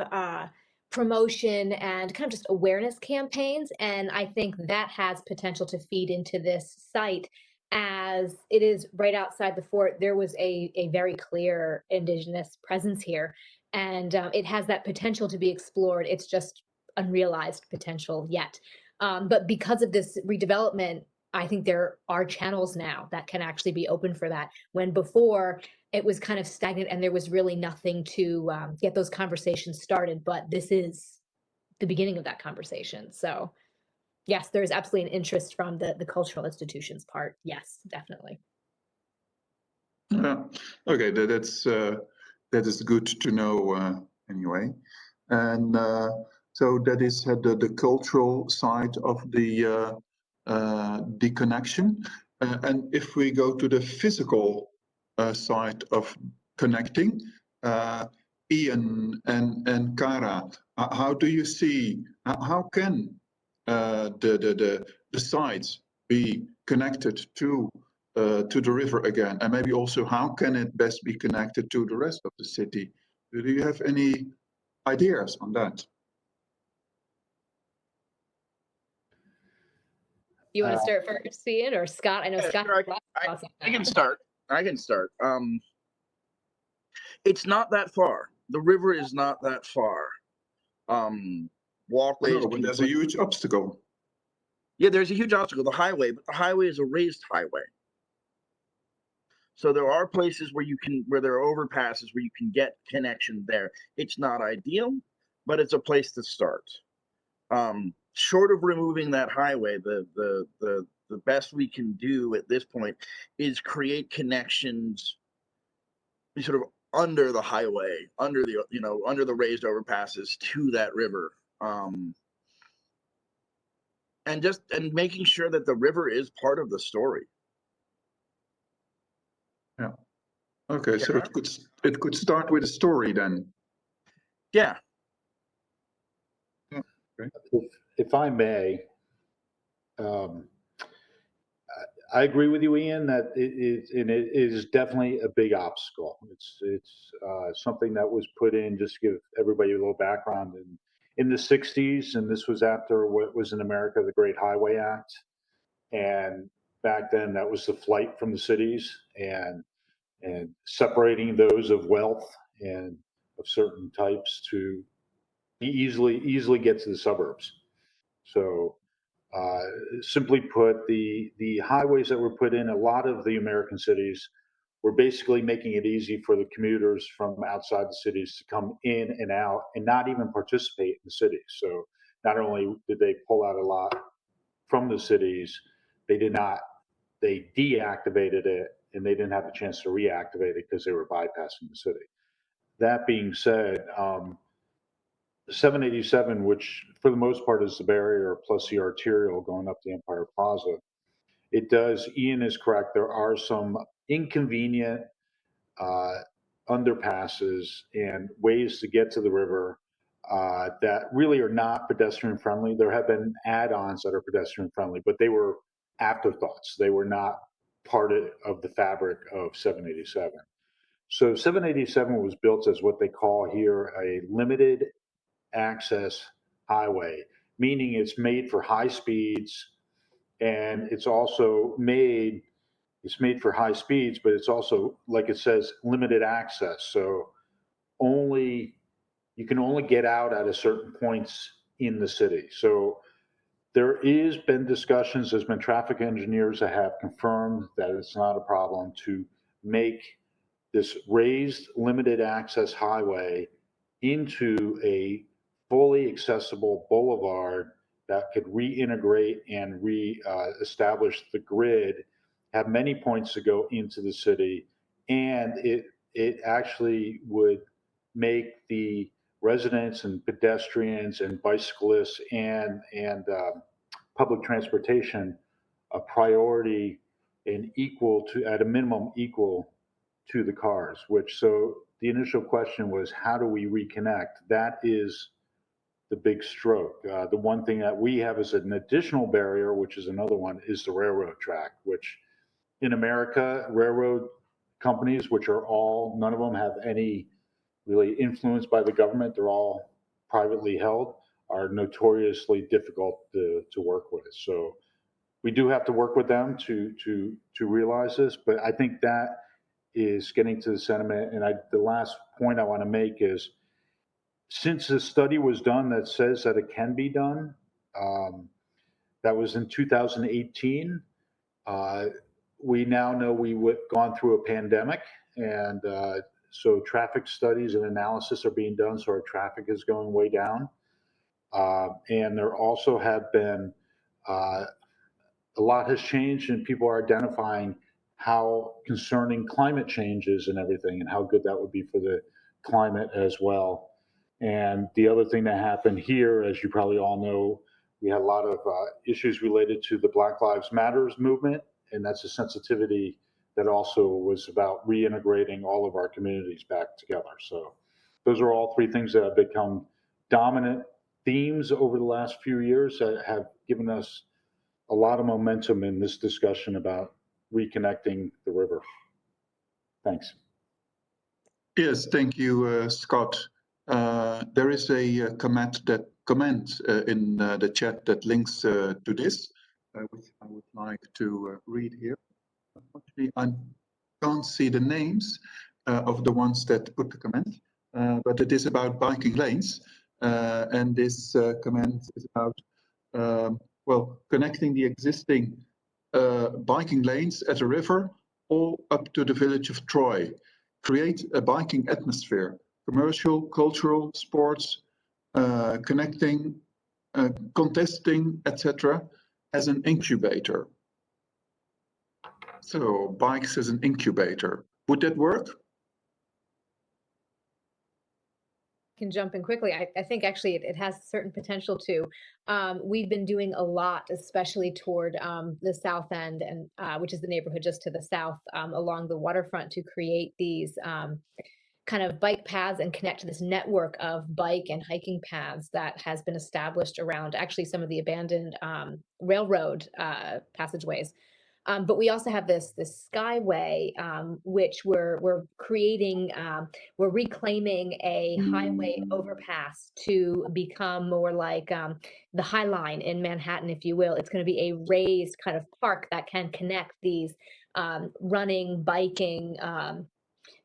promotion and kind of just awareness campaigns. And I think that has potential to feed into this site, as it is right outside the fort. There was a very clear Indigenous presence here, and it has that potential to be explored. It's just unrealized potential yet. But because of this redevelopment, I think there are channels now that can actually be open for that, when before it was kind of stagnant and there was really nothing to get those conversations started. But this is the beginning of that conversation. So yes, there's absolutely an interest from the cultural institutions part. Yes, definitely. Okay, that is good to know anyway. And so that is the cultural side of the connection. And if we go to the physical side of connecting, Ian and Cara, How do you see, how can the sites be connected to the river again? And maybe also how can it best be connected to the rest of the city? Do you have any ideas on that? You want to start first, Ian, or Scott? I know Yeah, Scott. sure, I can start. I can start. It's not that far. The river is not that far. Walkways. No, but there's a huge obstacle. Yeah, there's a huge obstacle, the highway, but the highway is a raised highway. So there are places where there are overpasses where you can get connection there. It's not ideal, but it's a place to start. Short of removing that highway, the best we can do at this point is create connections sort of under the highway, under the raised overpasses to that river. And making sure that the river is part of the story. Yeah. Okay, so it could start with a story then. Yeah. Okay. If I may, I agree with you, Ian, that it is definitely a big obstacle. It's something that was put in, just to give everybody a little background, in the 60s, and this was after what was in America the Great Highway Act. And back then, that was the flight from the cities and separating those of wealth and of certain types to easily get to the suburbs. So simply put, the highways that were put in a lot of the American cities were basically making it easy for the commuters from outside the cities to come in and out and not even participate in the cities. So not only did they pull out a lot from the cities, they deactivated it, and they didn't have a chance to reactivate it because they were bypassing the city. That being said, 787, which for the most part is the barrier plus the arterial going up the Empire Plaza, it does, Ian is correct, there are some inconvenient underpasses and ways to get to the river that really are not pedestrian friendly. There have been add-ons that are pedestrian friendly, but they were afterthoughts. They were not part of the fabric of 787. So 787 was built as what they call here a limited access highway, meaning it's made for high speeds, and it's made for high speeds, but it's also, like it says, limited access. So you can only get out at a certain points in the city. So there has been discussions, there's been traffic engineers that have confirmed that it's not a problem to make this raised limited access highway into a fully accessible boulevard that could reintegrate and establish the grid, have many points to go into the city, and it actually would make the residents and pedestrians and bicyclists and public transportation a priority and at a minimum equal to the cars, so the initial question was, how do we reconnect? That is the big stroke. The one thing that we have as an additional barrier, which is another one, is the railroad track, which in America, railroad companies, which are none of them have any really influence by the government, they're all privately held, are notoriously difficult to work with. So we do have to work with them to realize this, but I think that is getting to the sentiment. And the last point I want to make is, since the study was done that says that it can be done, that was in 2018. We now know we've gone through a pandemic, and so traffic studies and analysis are being done, so our traffic is going way down. And there also have been, a lot has changed, and people are identifying how concerning climate change is and everything, and how good that would be for the climate as well. And the other thing that happened here, as you probably all know, we had a lot of issues related to the Black Lives Matters movement, and that's a sensitivity that also was about reintegrating all of our communities back together. So those are all three things that have become dominant themes over the last few years that have given us a lot of momentum in this discussion about reconnecting the river. Thanks. Yes, thank you, Scott. There is a comment in the chat that links to this, which I would like to read here. Unfortunately, I can't see the names of the ones that put the comment, but it is about biking lanes. And this comment is about, well, connecting the existing biking lanes at the river all up to the village of Troy. Create a biking atmosphere, commercial, cultural, sports, connecting, contesting, etc., as an incubator. So bikes as an incubator. Would that work? Can jump in quickly. I think actually it has certain potential to. We've been doing a lot, especially toward the south end, and which is the neighborhood just to the south along the waterfront, to create these kind of bike paths and connect to this network of bike and hiking paths that has been established around actually some of the abandoned railroad passageways. But we also have this skyway, which we're creating. We're reclaiming a highway overpass to become more like the High Line in Manhattan, if you will. It's going to be a raised kind of park that can connect these running, biking,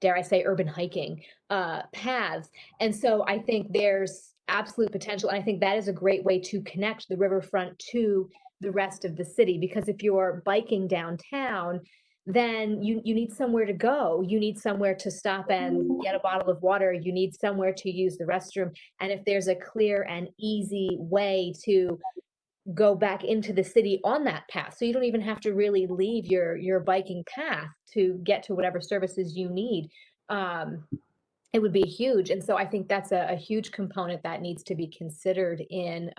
dare I say, urban hiking paths. And so I think there's absolute potential. And I think that is a great way to connect the riverfront to the rest of the city, because if you're biking downtown, then you need somewhere to go. You need somewhere to stop and get a bottle of water. You need somewhere to use the restroom. And if there's a clear and easy way to go back into the city on that path, so you don't even have to really leave your biking path to get to whatever services you need, it would be huge. And so I think that's a huge component that needs to be considered in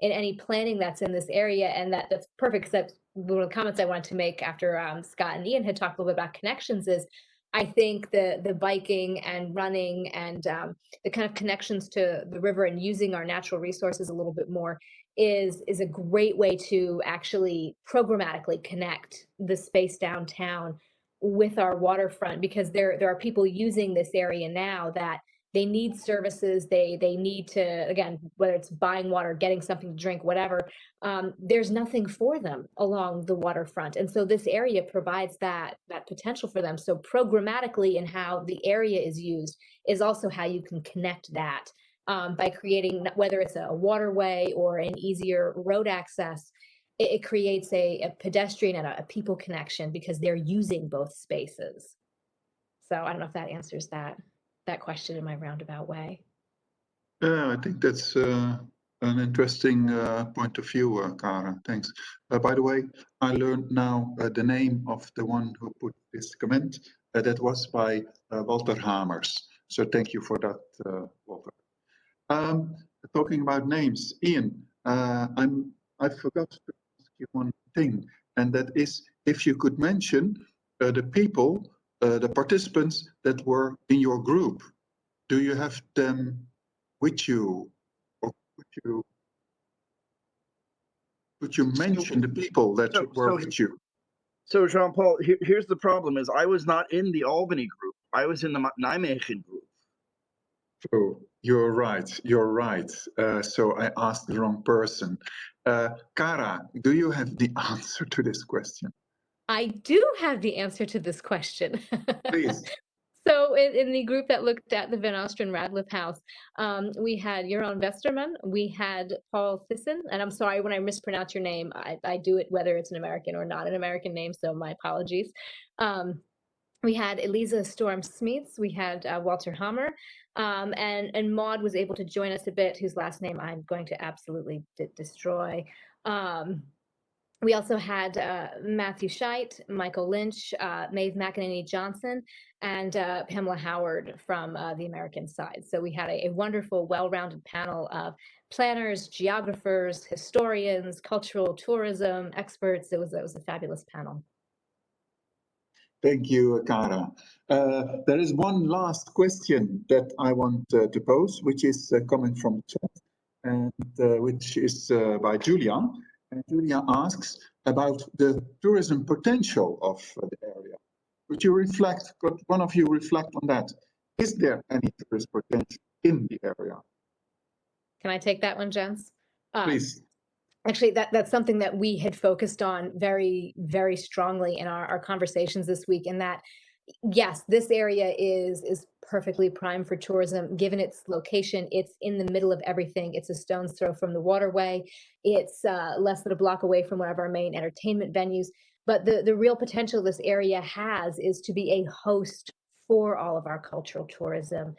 any planning that's in this area. And that's perfect, because one of the comments I wanted to make after Scott and Ian had talked a little bit about connections is, I think the biking and running and the kind of connections to the river and using our natural resources a little bit more is a great way to actually programmatically connect the space downtown with our waterfront, because there are people using this area now that they need services. They need to, again, whether it's buying water, getting something to drink, whatever, there's nothing for them along the waterfront. And so this area provides that potential for them. So programmatically, and how the area is used is also how you can connect that by creating, whether it's a waterway or an easier road access. It creates a pedestrian and a people connection, because they're using both spaces. So I don't know if that answers that question in my roundabout way. Yeah, I think that's an interesting point of view, Karen. Thanks. By the way, I learned now the name of the one who put this comment. That was by Walter Hamers. So thank you for that, Walter. Talking about names, Ian, I forgot to ask you one thing, and that is if you could mention the people, the participants that were in your group. Do you have them with you, or could you mention the people that were with you? So Jean-Paul, here's the problem: is I was not in the Albany group. I was in the Nijmegen group. Oh, you're right. You're right. So I asked the wrong person. Kara, do you have the answer to this question? I do have the answer to this question. Please. So in the group that looked at the Ostrande-Radliff House, we had Jeroen Westerman, we had Paul Thyssen, and I'm sorry when I mispronounce your name. I do it whether it's an American or not an American name, so my apologies. We had Elisa Storm-Smeets, we had Walter Hammer, and Maud was able to join us a bit, whose last name I'm going to absolutely destroy. We also had Matthew Scheidt, Michael Lynch, Maeve McEnany Johnson, and Pamela Howard from the American side. So we had a wonderful, well-rounded panel of planners, geographers, historians, cultural tourism experts. It was a fabulous panel. Thank you, Kara. There is one last question that I want to pose, which is coming from the chat, and which is by Julia. And Julia asks about the tourism potential of the area. Could you reflect, could one of you reflect on that? Is there any tourist potential in the area? Can I take that one, Jens? Please. Actually, that's something that we had focused on very, very strongly in our conversations this week, and that, yes, this area is perfectly primed for tourism, given its location. It's in the middle of everything. It's a stone's throw from the waterway. It's less than a block away from one of our main entertainment venues. But the real potential this area has is to be a host for all of our cultural tourism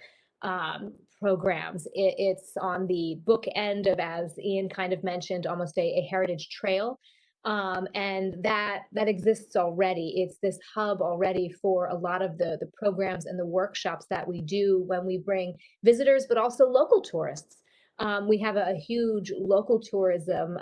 programs. It's on the bookend of, as Ian kind of mentioned, almost a heritage trail. And that exists already. It's this hub already for a lot of the programs and the workshops that we do when we bring visitors, but also local tourists. We have a huge local tourism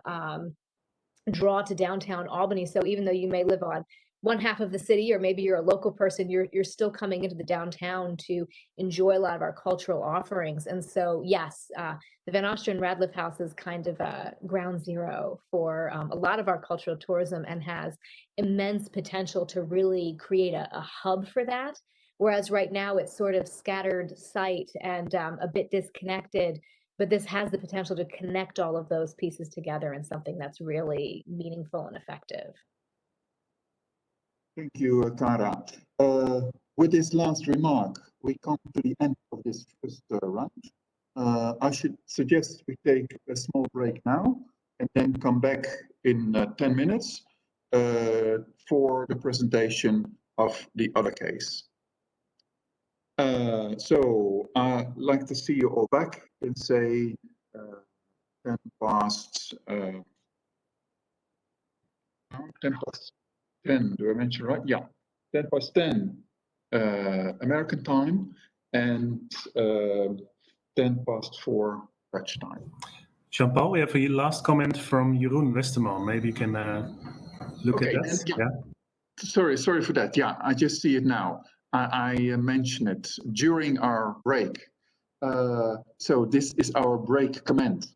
draw to downtown Albany. So even though you may live on one half of the city, or maybe you're a local person, you're still coming into the downtown to enjoy a lot of our cultural offerings. And so, yes, the Van Ostrande-Radliff House is kind of a ground zero for a lot of our cultural tourism, and has immense potential to really create a hub for that. Whereas right now it's sort of scattered site and a bit disconnected, but this has the potential to connect all of those pieces together in something that's really meaningful and effective. Thank you, Kara. With this last remark, we come to the end of this first round. I should suggest we take a small break now and then come back in 10 minutes for the presentation of the other case. So I'd like to see you all back in, say, 10 past 10, do I mention right? Yeah, 10 past 10 American time, and 10 past 4 Dutch time. Jean-Paul, we have a last comment from Jeroen Westerman. Maybe you can look at that. Yeah. Sorry for that. Yeah, I just see it now. I mentioned it during our break. So this is our break comment.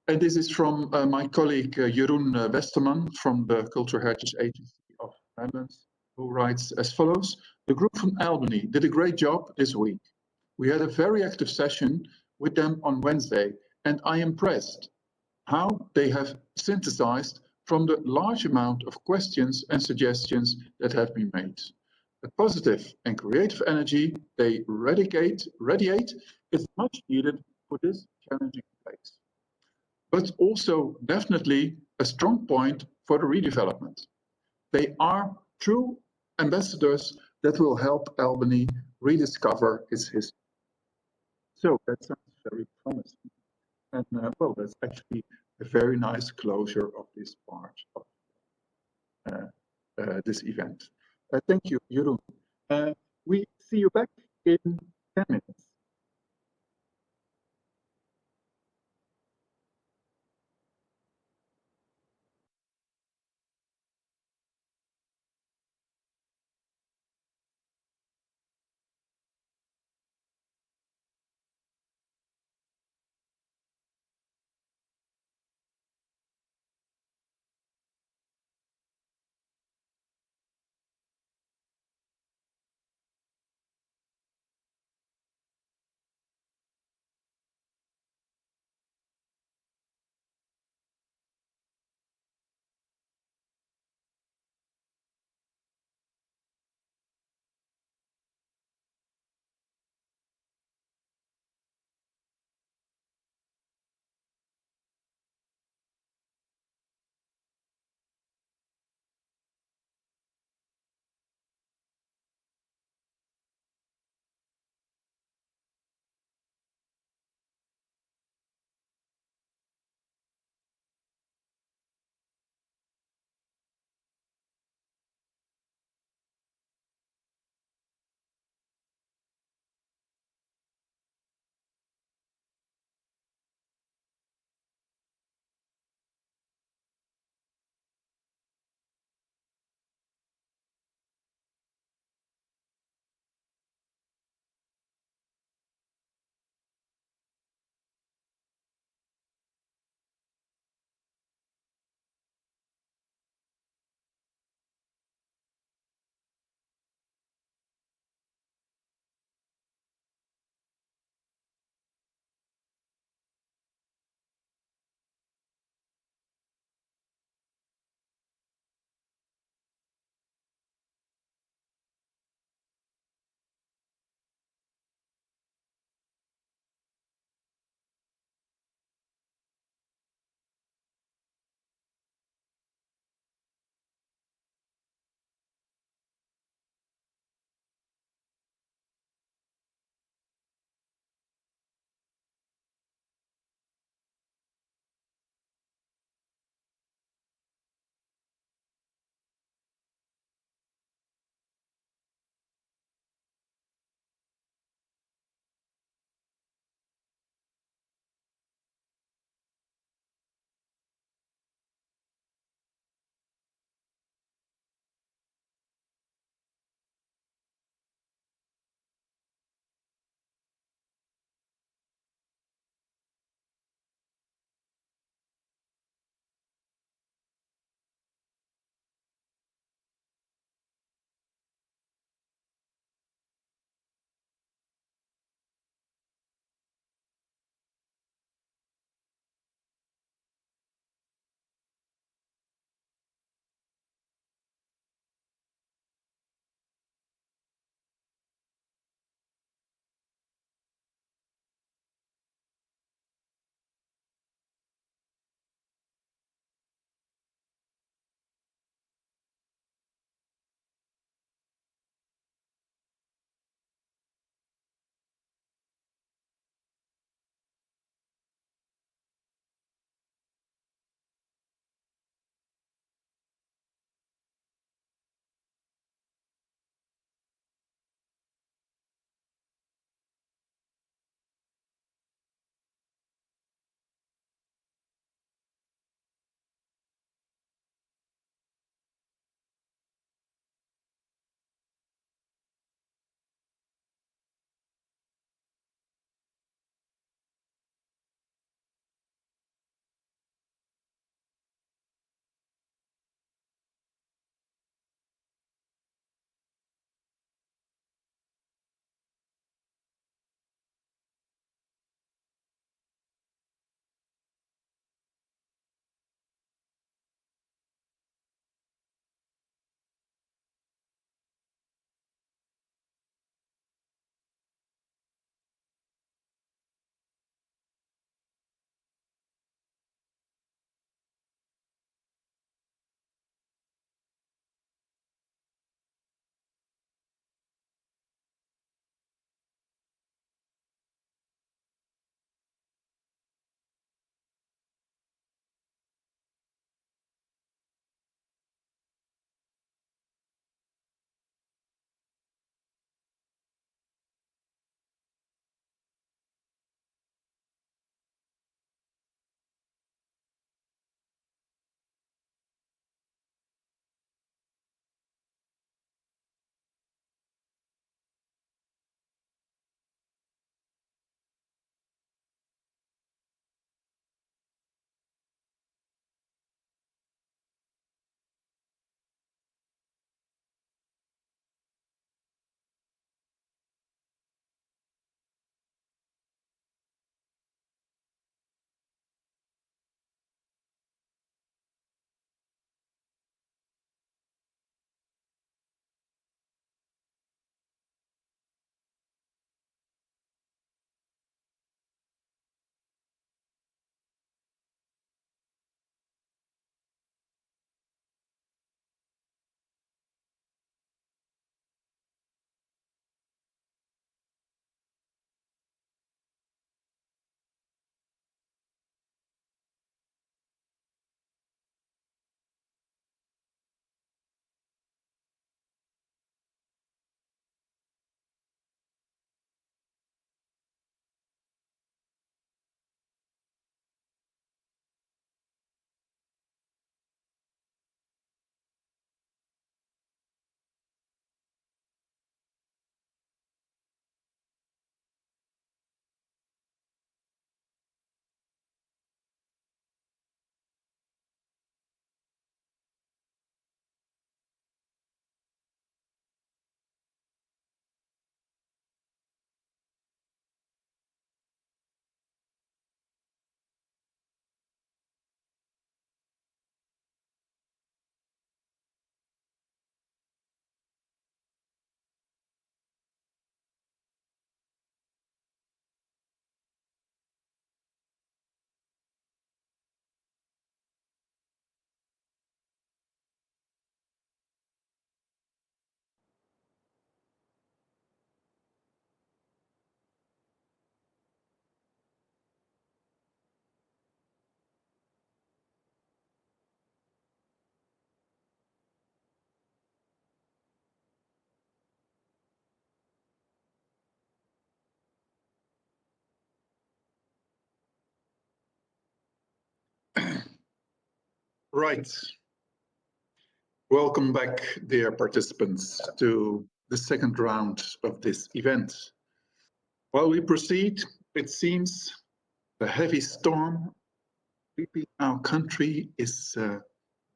And this is from my colleague Jeroen Westerman from the Cultural Heritage Agency of the Netherlands, who writes as follows: the group from Albany did a great job this week. We had a very active session with them on Wednesday, and I am impressed how they have synthesized from the large amount of questions and suggestions that have been made. The positive and creative energy they radiate is much needed for this challenging place, but also definitely a strong point for the redevelopment. They are true ambassadors that will help Albany rediscover its history. So that sounds very promising. And well, that's actually a very nice closure of this part of this event. Thank you, Jeroen. We see you back in 10 minutes. Right. Welcome back, dear participants, to the second round of this event. While we proceed, it seems a heavy storm sweeping our country is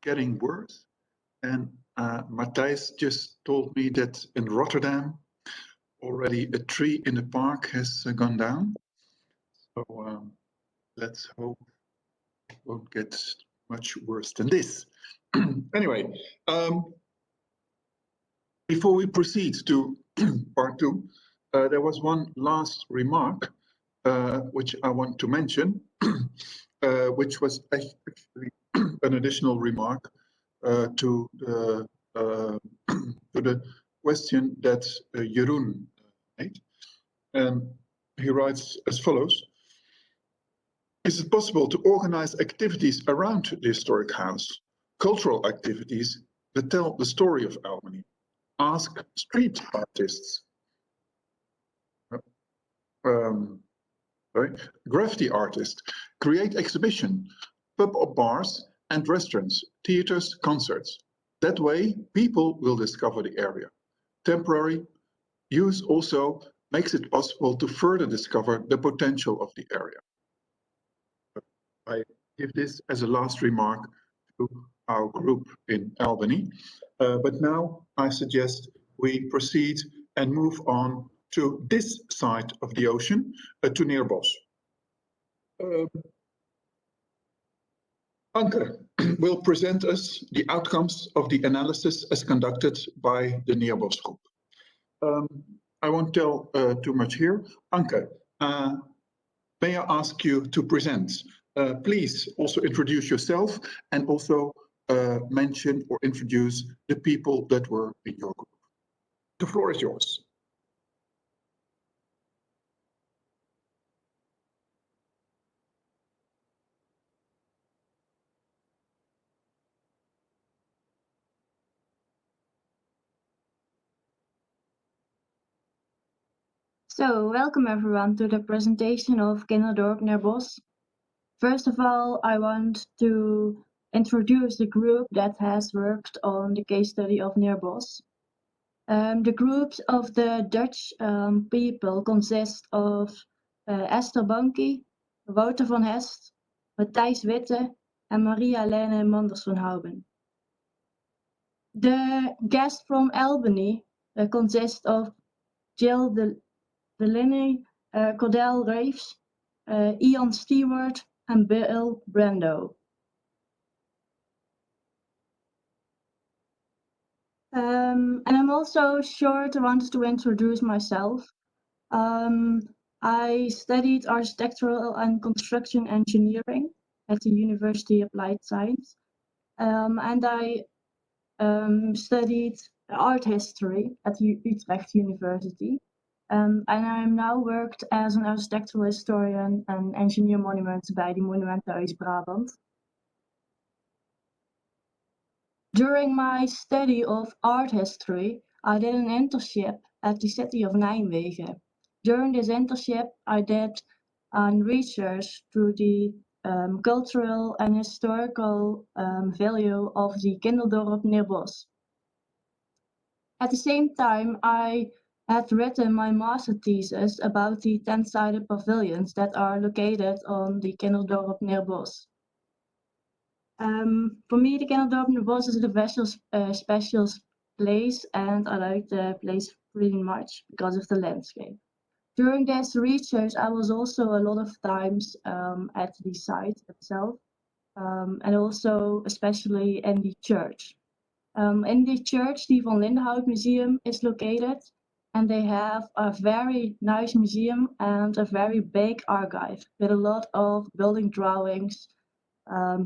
getting worse. And Matthijs just told me that in Rotterdam, already a tree in the park has gone down. So let's hope it won't get much worse than this. Anyway, before we proceed to part two, there was one last remark which I want to mention, which was actually an additional remark to the question that Jeroen made. And he writes as follows: is it possible to organize activities around the historic house, cultural activities that tell the story of Albany? Ask street artists, graffiti artists, create exhibition, pub-up bars and restaurants, theaters, concerts. That way, people will discover the area. Temporary use also makes it possible to further discover the potential of the area. I give this as a last remark to our group in Albany. But now I suggest we proceed and move on to this side of the ocean, to Neerbosch. Anke will present us the outcomes of the analysis as conducted by the Neerbosch group. I won't tell too much here. Anke, may I ask you to present? Please also introduce yourself and also mention or introduce the people that were in your group. The floor is yours. So, welcome everyone to the presentation of Kinderdorp Neerbosch. First of all, I want to introduce the group that has worked on the case study of Neerbosch. The groups of the Dutch people consist of Esther Banki, Wouter van Hest, Matthijs Witte, and Maria-Lene Manders van Houben. The guests from Albany consist of Jill Delaney, Cordell Raves, Ian Stewart, and Bill Brando. And I'm also wanted to introduce myself. I studied architectural and construction engineering at the University of Applied Science, and I studied art history at Utrecht University. And I'm now worked as an architectural historian and engineer monuments bij the Monumentenhuis Brabant. During my study of art history, I did an internship at the city of Nijmegen. During this internship, I did research to the cultural and historical value of the Kinderdorp Neerbosch. At the same time, I had written my master thesis about the 10-sided pavilions that are located on the Kinderdorp Neerbosch. For me, the Kinderdorp Neerbosch is a special place, and I like the place pretty much because of the landscape. During this research, I was also a lot of times at the site itself, and also especially in the church. In the church, the Van Lindenhout Museum is located, and they have a very nice museum and a very big archive with a lot of building drawings,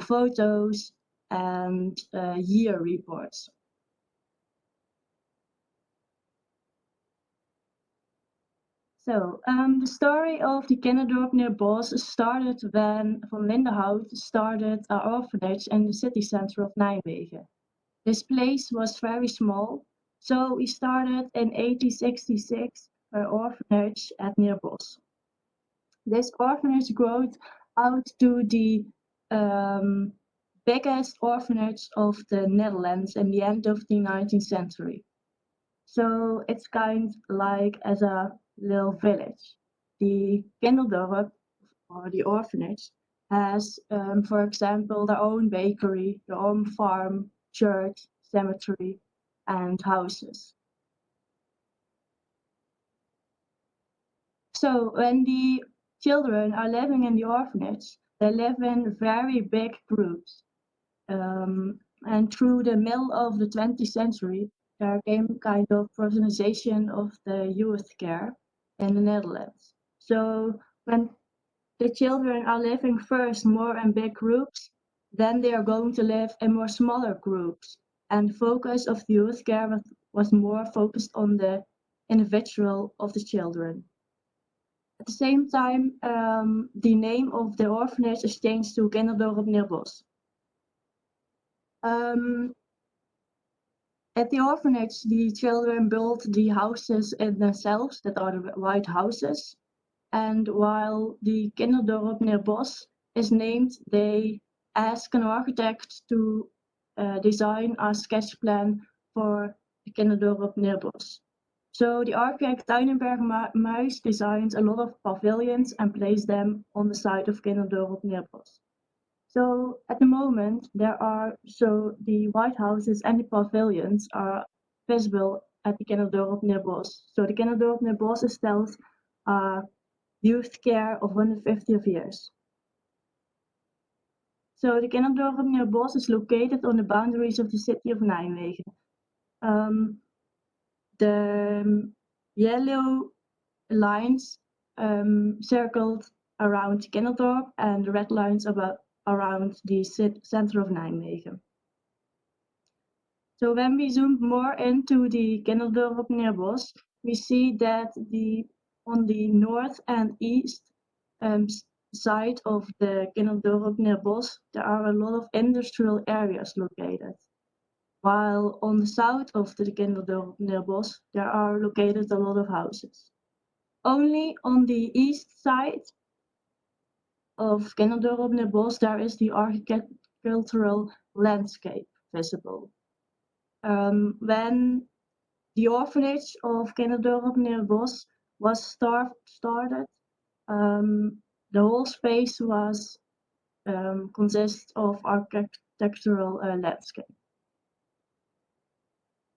photos, and year reports. So, the story of the Kinderdorp Neerbosch started when Van Lindenhout started an orphanage in the city center of Nijmegen. This place was very small, so we started in 1866 an orphanage at Neerbosch. This orphanage grew out to the biggest orphanage of the Netherlands in the end of the 19th century. So it's kind like as a little village. The Kinderdorp, or the orphanage, has, for example, their own bakery, their own farm, church, cemetery, and houses. So when the children are living in the orphanage, they live in very big groups. And through the middle of the 20th century, there came kind of privatization of the youth care in the Netherlands. So when the children are living first more in big groups, then they are going to live in more smaller groups. And the focus of the youth care was more focused on the individual of the children. At the same time, the name of the orphanage is changed to Kinderdorp Neerbosch. At the orphanage, the children built the houses in themselves, that are the white houses. And while the Kinderdorp Neerbosch is named, they ask an architect to design a sketch plan for the Kinderdorp Neerbosch. So the architect Tuinenberg Muis designed a lot of pavilions and placed them on the side of Kinderdorp Neerbosch. So at the moment, the White Houses and the pavilions are visible at the Kinderdorp Neerbosch. So the Kinderdorp Neerbosch stelt youth care of 150 years. So the Kinderdorp Neerbosch is located on the boundaries of the city of Nijmegen. The yellow lines circled around Kinderdorp and the red lines around the center of Nijmegen. So when we zoom more into the Kinderdorp Neerbosch, we see that on the north and east side of the Kinderdorp Neerbosch, there are a lot of industrial areas located. While on the south of the Kinderdorp Neerbosch, there are located a lot of houses. Only on the east side of Kinderdorp Neerbosch, there is the architectural landscape visible. When the orphanage of Kinderdorp Neerbosch was started, the whole space was consists of architectural landscape.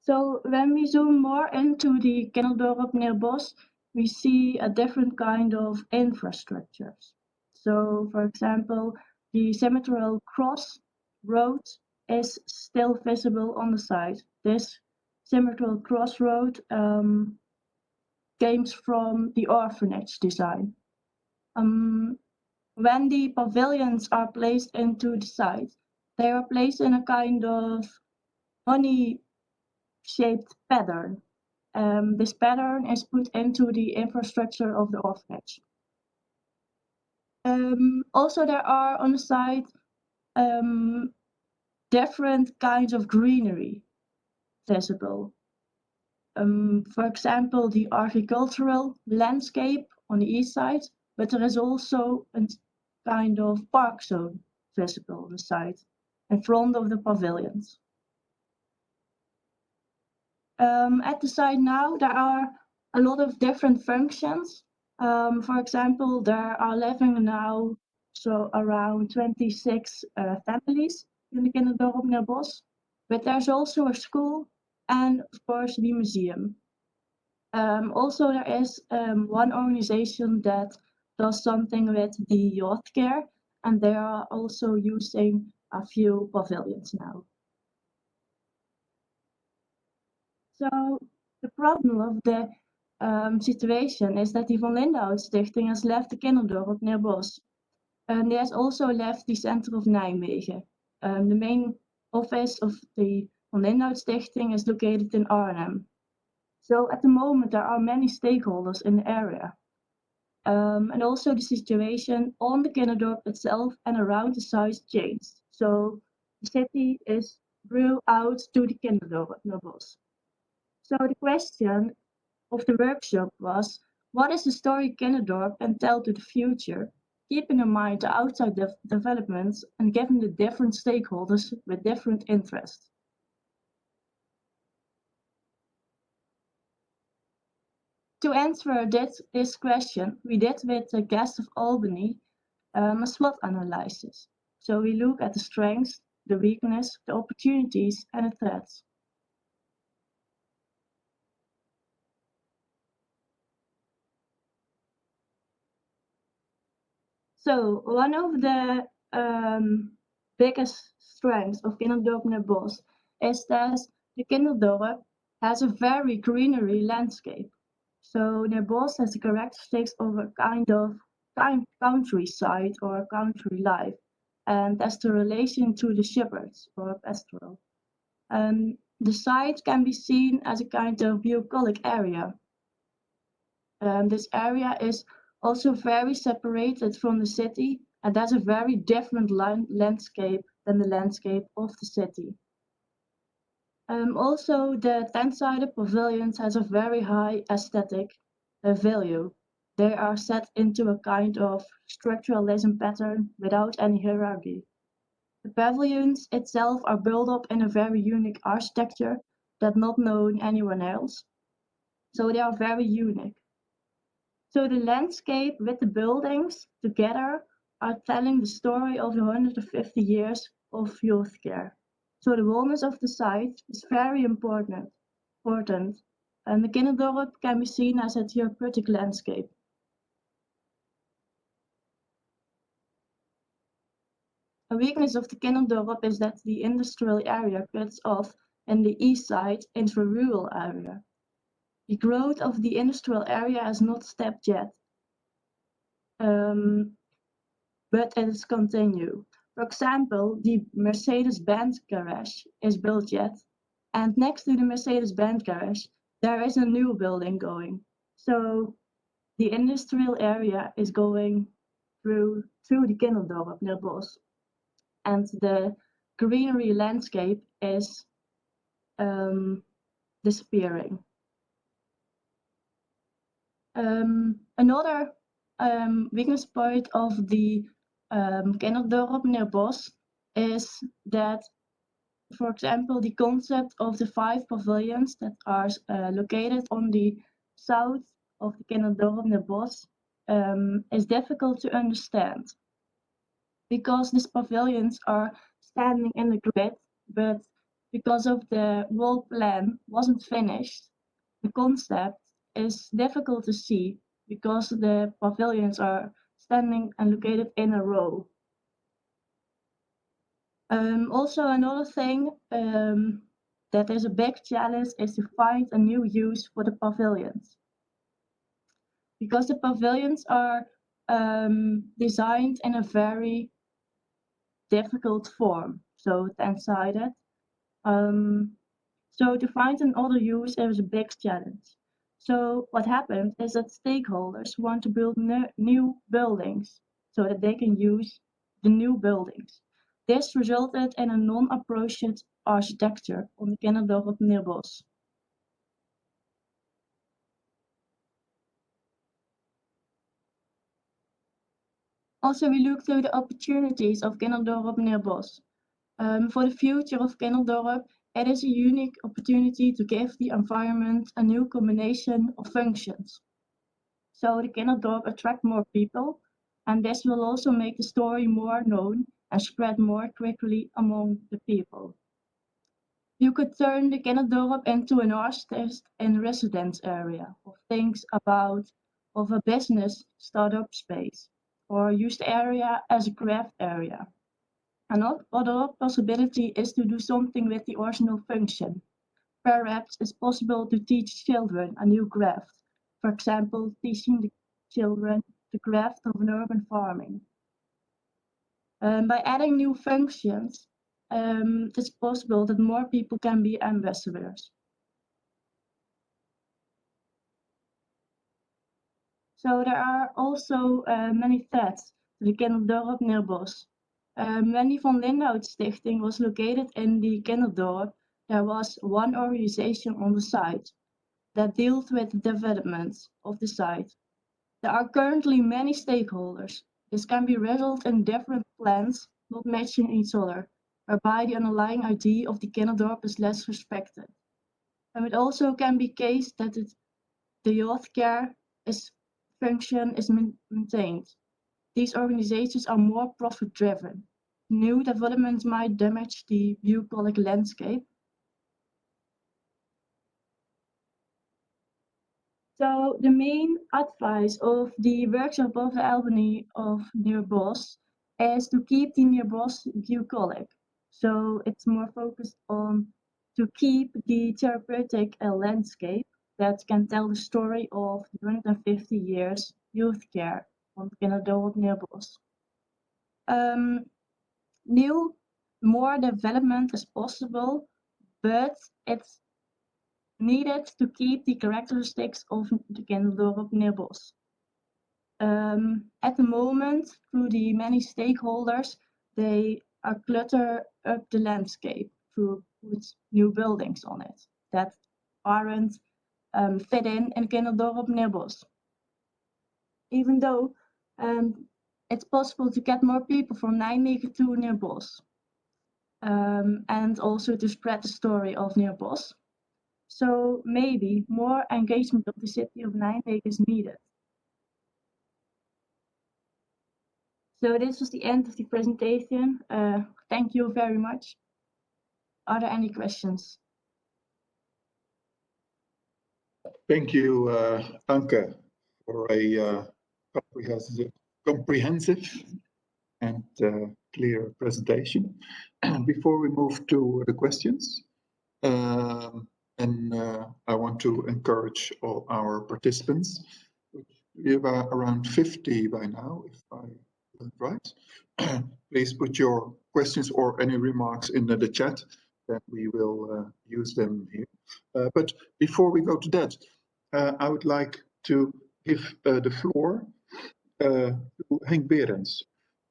So when we zoom more into the Kinderdorp Neerbosch, we see a different kind of infrastructures. So, for example, the cemetery cross road is still visible on the side. This cemetery cross road came from the orphanage design. When the pavilions are placed into the site, they are placed in a kind of honey-shaped pattern. This pattern is put into the infrastructure of the orphanage. Also, there are on the site different kinds of greenery visible. For example, the agricultural landscape on the east side, but there is also a kind of park zone visible on the site in front of the pavilions. At the site now, there are a lot of different functions. For example, there are living now around 26 families in the Kinderdorp Neerbosch, but there's also a school and, of course, the museum. Also, there is one organization that does something with the youth care, and they are also using a few pavilions now. So the problem of the situation is that the Van Lindenhout Stichting has left the Kinderdorp Neerbosch. And they has also left the center of Nijmegen. The main office of the Van Lindenhout Stichting is located in Arnhem. So at the moment there are many stakeholders in the area. And also the situation on the Kinderdorp itself and around the site changed. So the city grew out to the Kinderdorp Neerbosch. So the question of the workshop was, what is the story Kinderdorp and tell to the future? keeping in mind the outside developments and given the different stakeholders with different interests. To answer this question, we did with the guest of Albany a SWOT analysis. So we look at the strengths, the weakness, the opportunities, and the threats. So one of the biggest strengths of Kinderdorp Neerbosch is that the Kinderdorp has a very greenery landscape. So Neerbosch has the characteristics of a kind of countryside or country life, and that's the relation to the shepherds or pastoral. The site can be seen as a kind of bucolic area. This area is also very separated from the city, and that's a very different landscape than the landscape of the city. Also, the tent-sided pavilions has a very high aesthetic value. They are set into a kind of structuralism pattern without any hierarchy. The pavilions itself are built up in a very unique architecture that not known anyone else. So they are very unique. So the landscape with the buildings together are telling the story of the 150 years of youth care. So the wellness of the site is very important. And the Kinderdorp can be seen as a therapeutic landscape. A weakness of the Kinderdorp is that the industrial area cuts off in the east side into a rural area. The growth of the industrial area has not stopped yet, but it is continue. For example, the Mercedes-Benz garage is built yet, and next to the Mercedes-Benz garage, there is a new building going. So the industrial area is going through the Kinderdorp Neerbosch, and the greenery landscape is disappearing. Another weakness point of the Kinderdorp Neerbosch is that, for example, the concept of the 5 pavilions that are located on the south of the Kinderdorp Neerbosch is difficult to understand, because these pavilions are standing in the grid, but because of the whole plan wasn't finished, the concept is difficult to see because the pavilions are standing and located in a row. Also, another thing that is a big challenge is to find a new use for the pavilions, because the pavilions are designed in a very difficult form, so tent-sided. So to find another use is a big challenge. So what happened is that stakeholders want to build new buildings so that they can use the new buildings. This resulted in a non-approached architecture on the Kinderdorp Neerbosch. Also, we looked to the opportunities of Kinderdorp Neerbosch. For the future of Kinderdorp, it is a unique opportunity to give the environment a new combination of functions. So the Kinderdorp attract more people, and this will also make the story more known and spread more quickly among the people. You could turn the Kinderdorp into an artist and residence area, or things of a business startup space, or use the area as a craft area. Another possibility is to do something with the original function. Perhaps it's possible to teach children a new craft. For example, teaching the children the craft of an urban farming. By adding new functions, it's possible that more people can be ambassadors. So there are also many threats to the Kinderdorp Neerbosch. When the Van Lindhout Stichting was located in the Kinderdorp, there was one organization on the site that deals with the development of the site. There are currently many stakeholders, This can be result in different plans not matching each other, whereby the underlying idea of the Kinderdorp is less respected. And it also can be case that the healthcare function is maintained. These organizations are more profit-driven. New developments might damage the bucolic landscape. So the main advice of the workshop of the Albany of Neerbosch is to keep the Neerbosch bucolic. So it's more focused on to keep the therapeutic landscape that can tell the story of 150 years youth care on Kinderdorp Neerbosch. More development is possible, but it's needed to keep the characteristics of the Kinderdorp Neerbosch. At the moment, through the many stakeholders, they are clutter up the landscape through with new buildings on it that aren't fit in Kinderdorp Neerbosch. Even though it's possible to get more people from Nijmegen to Neerbosch, and also to spread the story of Neerbosch. So maybe more engagement of the city of Nijmegen is needed. So this was the end of the presentation. Thank you very much. Are there any questions? Thank you, Anke, for a comprehensive and clear presentation. Before we move to the questions, I want to encourage all our participants. We have around 50 by now, if I learned right. Please put your questions or any remarks in the chat, then we will use them here. But before we go to that, I would like to give the floor to Henk Berends.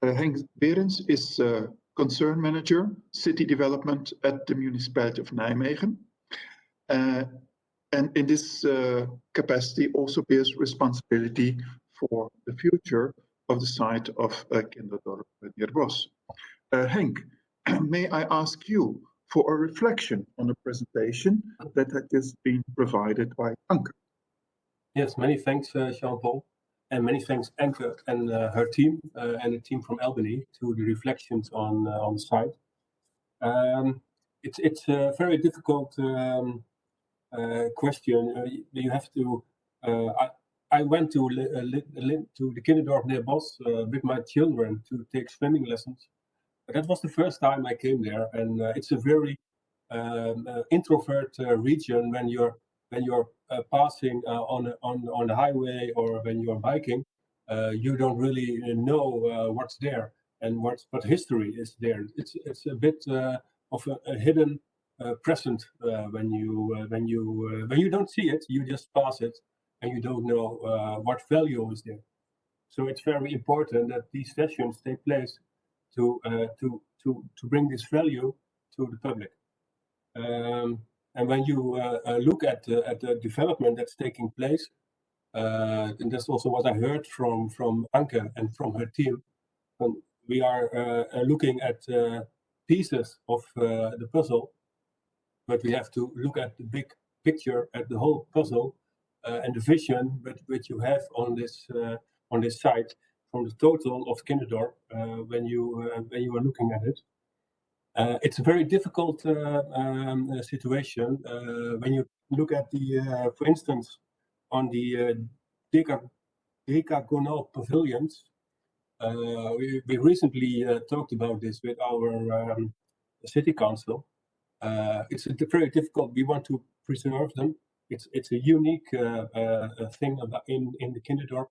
Henk Berends is Concern Manager, City Development at the Municipality of Nijmegen. And in this capacity also bears responsibility for the future of the site of Kinderdorp Neerbosch. Henk, may I ask you for a reflection on the presentation that has been provided by Anke? Yes, many thanks, Jean-Paul, and many thanks, Anke and her team, and the team from Albany, to the reflections on the site. It's a very difficult question. You have to. I went to the Kinderdorp Neerbosch with my children to take swimming lessons. But that was the first time I came there, and it's a very introvert region when you're passing on the highway, or when you're biking. You don't really know what's there and what history is there. It's a bit of a hidden present when you don't see it. You just pass it, and you don't know what value is there. So it's very important that these sessions take place to bring this value to the public. And when you look at the development that's taking place, and that's also what I heard from Anke and from her team, we are looking at pieces of the puzzle, but we have to look at the big picture, at the whole puzzle, and the vision which you have on this site from the total of Kinderdorp when you are looking at it. It's a very difficult situation when you look at the, for instance, on the decagonal pavilions. We recently talked about this with our city council. It's very difficult. We want to preserve them. It's a unique thing about in the Kinderdorp.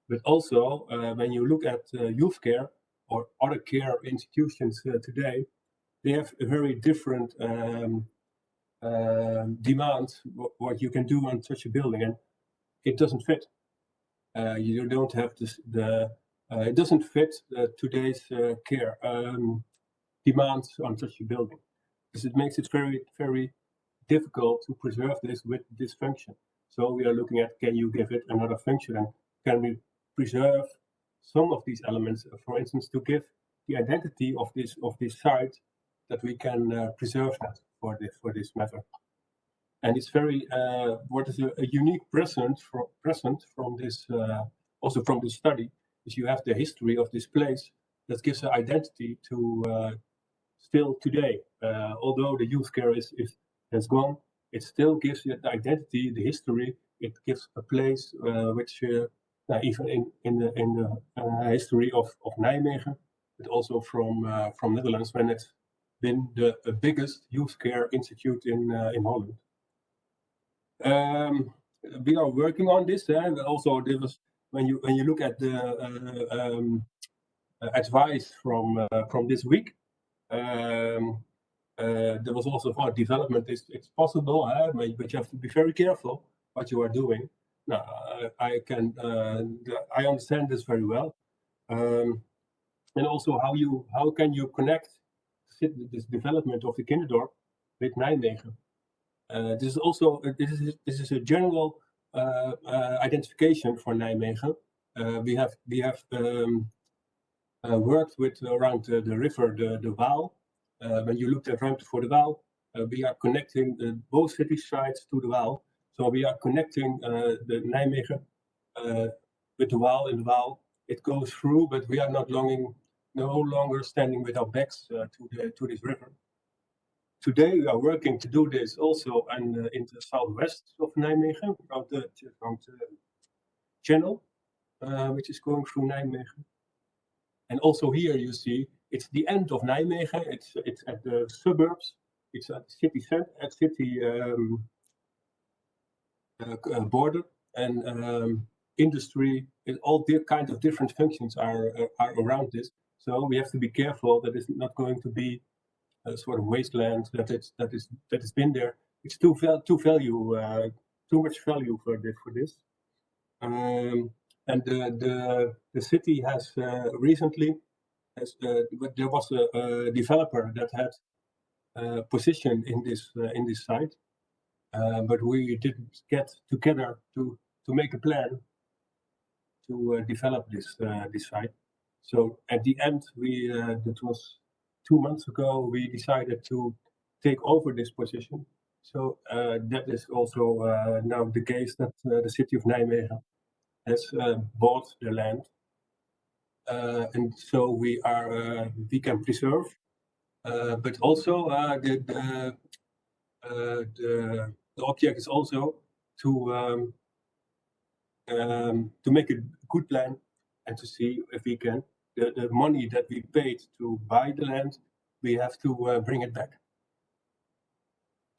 But also, when you look at youth care or other care institutions today, they have a very different demand what you can do on such a building, and it doesn't fit. You don't have this, it doesn't fit today's care demands on such a building, because it makes it very, very difficult to preserve this with this function. So we are looking at, can you give it another function, and can we preserve some of these elements, for instance, to give the identity of this site, that we can preserve that for this matter. And it's very what is a unique present from this also from this study is you have the history of this place that gives an identity to still today. Although the youth care has gone, it still gives you the identity, the history. It gives a place which even in the history of Nijmegen, but also from Netherlands, when it's been the biggest youth care institute in Holland. We are working on this. Also, there was when you look at the advice from this week, there was also about development. It's possible, but you have to be very careful what you are doing. Now, I understand this very well, and also how can you connect this development of the Kinderdorp with Nijmegen? This is also this is a general identification for Nijmegen. We have worked with around the river, the Waal. When you looked at Ruimte voor de Waal, we are connecting both city sides to the Waal. So we are connecting the Nijmegen with the Waal. In the Waal, it goes through, but we are no longer standing with our backs to this river. Today we are working to do this also in the southwest of Nijmegen, around the channel, which is going through Nijmegen. And also here you see it's the end of Nijmegen. It's at the suburbs. It's at city center, at city border, and industry. All the kind of different functions are around this. So we have to be careful that it's not going to be a sort of wasteland that has been there. It's too much value for this. And the city has recently, there was a developer that had position in this site, but we didn't get together to make a plan to develop this site. So at the end, that was 2 months ago, we decided to take over this position. So that is also now the case that the city of Nijmegen has bought the land, and so we can preserve, but also the object is also to make a good plan and to see if we can the money that we paid to buy the land, we have to bring it back.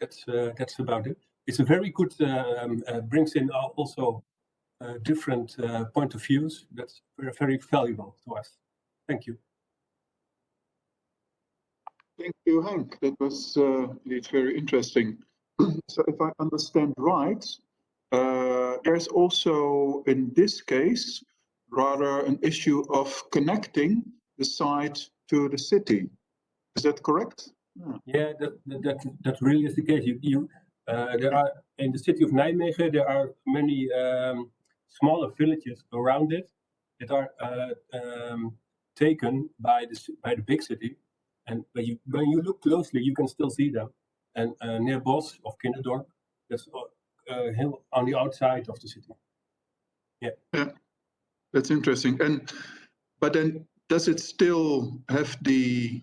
That's about it. It's a very good brings in also different point of views. That's very valuable to us. Thank you. Thank you, Henk. That was indeed very interesting. So if I understand right, there's also in this case rather an issue of connecting the site to the city. Is that correct? Yeah, that really is the case. There are in the city of Nijmegen there are many smaller villages around it that are taken by the big city, and when you look closely, you can still see them. And Neerbosch of Kinderdorp, that's on the outside of the city. Yeah, that's interesting. But then, does it still have the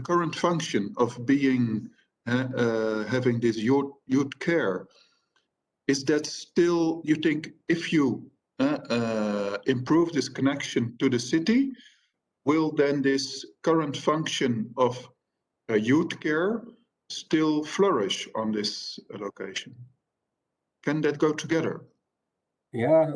current function of being having this youth care? Is that still, you think, if you improve this connection to the city, will then this current function of youth care still flourish on this location? Can that go together? Yeah,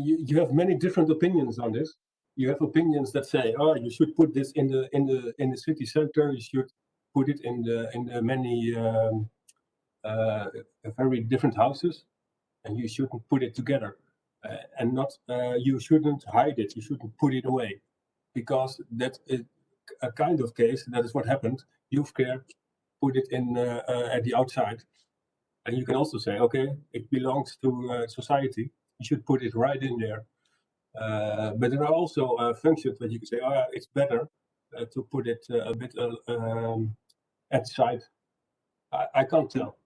you have many different opinions on this. You have opinions that say, oh, you should put this in the city center. You should put it in the many very different houses, and you shouldn't put it together, and not you shouldn't hide it. You shouldn't put it away, because that is a kind of case. That is what happened. Youth care put it in at the outside, and you can also say, okay, it belongs to society. You should put it right in there. But there are also functions that you can say, oh, yeah, it's better to put it a bit at side. I can't tell.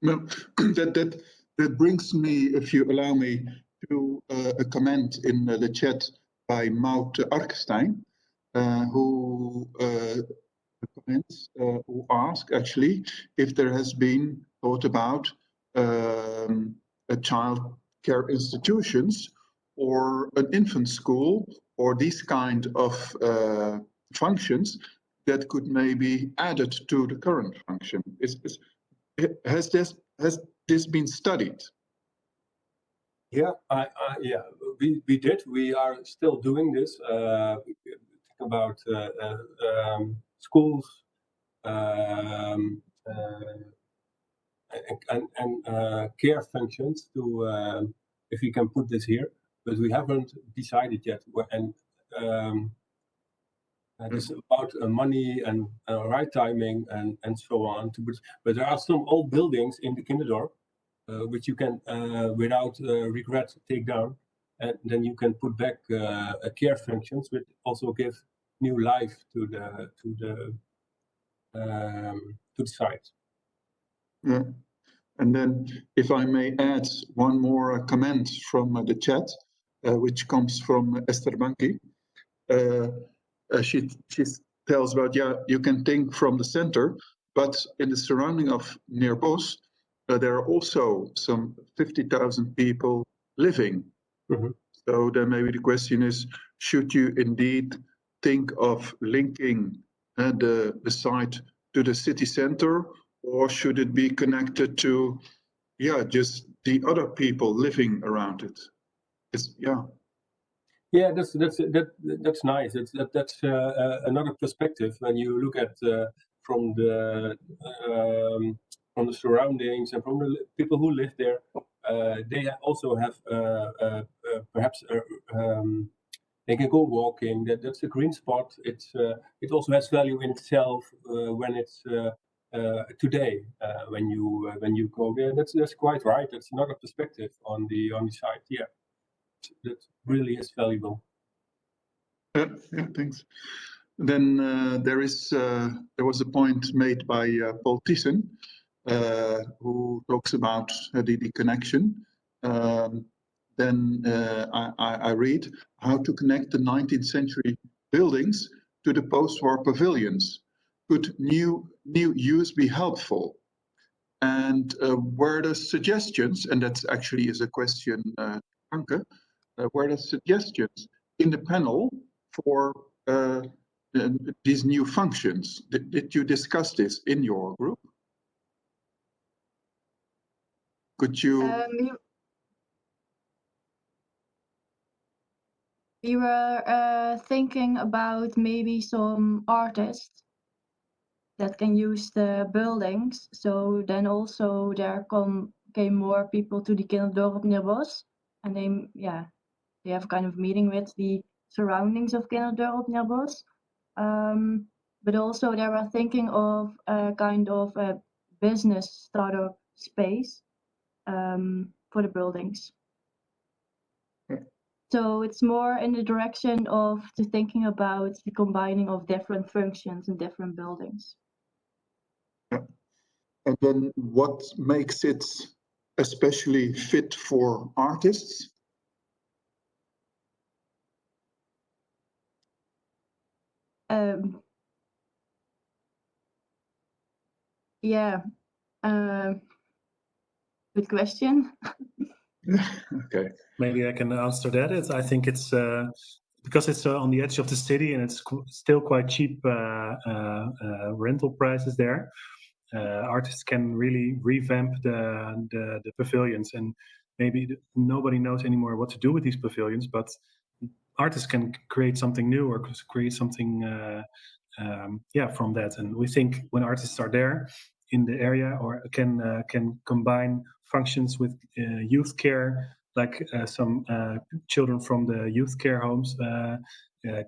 No, that brings me, if you allow me, to a comment in the chat by Maud Arkestein, who comments, who ask actually if there has been thought about a child care institutions or an infant school or these kind of functions that could maybe added to the current function. Has this been studied? Yeah, yeah, we did. We are still doing this. We think about schools and care functions to, if we can put this here, but we haven't decided yet. And it's about money and right timing and so on. But there are some old buildings in the Kinderdorp which you can, without regret, take down, and then you can put back care functions, which also give new life to the site. Yeah. And then, if I may add one more comment from the chat, which comes from Esther Banki. She tells about, yeah, you can think from the center, but in the surrounding of Neerbosch, there are also some 50,000 people living. Mm-hmm. So then maybe the question is, should you indeed think of linking the site to the city center, or should it be connected to, yeah, just the other people living around it? Yeah, that's nice. That's another perspective when you look at from the surroundings and from the people who live there. They also have perhaps they can go walking. That's a green spot. It also has value in itself when it's today when you go there. That's quite right. That's another perspective on the site. Yeah. That really is valuable. Yeah, thanks. Then there was a point made by Paul Thyssen, who talks about the connection. Then I read how to connect the 19th century buildings to the post-war pavilions. Could new use be helpful? And were there suggestions, and that actually is a question, Anke, were there suggestions in the panel for these new functions? Did you discuss this in your group? Could you? We were thinking about maybe some artists that can use the buildings. So then also there came more people to the Kinderdorp Neerbosch, and they have kind of meeting with the surroundings of Kinderdorp Neerbosch. But also they were thinking of a kind of a business startup space for the buildings. So it's more in the direction of thinking about the combining of different functions in different buildings. Yeah. And then what makes it especially fit for artists? Good question. Okay. Maybe I can answer that. I think it's because it's on the edge of the city and it's still quite cheap rental prices there. Artists can really revamp the pavilions, and maybe nobody knows anymore what to do with these pavilions, but artists can create something new or create something from that. And we think when artists are there in the area or can combine functions with youth care, like some children from the youth care homes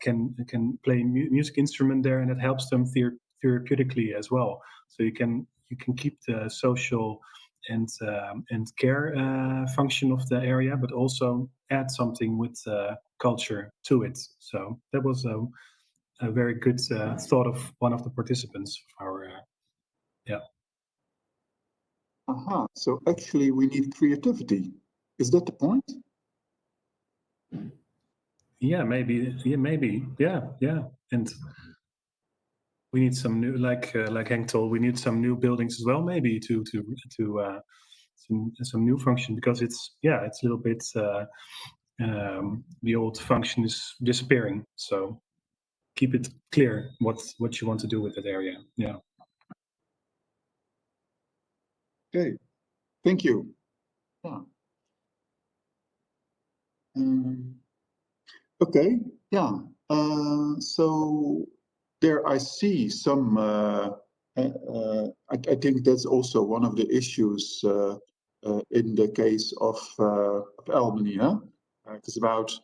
can play music instrument there, and it helps them therapeutically as well. So you can keep the social and care function of the area, but also add something with culture to it. So that was a very good thought of one of the participants of our yeah. Aha, so actually we need creativity. Is that the point? Yeah, maybe. Yeah. And we need some new, like Henk told, we need some new buildings as well, maybe to some new function, because it's a little bit the old function is disappearing. So keep it clear what you want to do with that area. Yeah. Okay, thank you. Yeah. Okay, yeah. So there I see some. I think that's also one of the issues in the case of Albany. Huh? It's about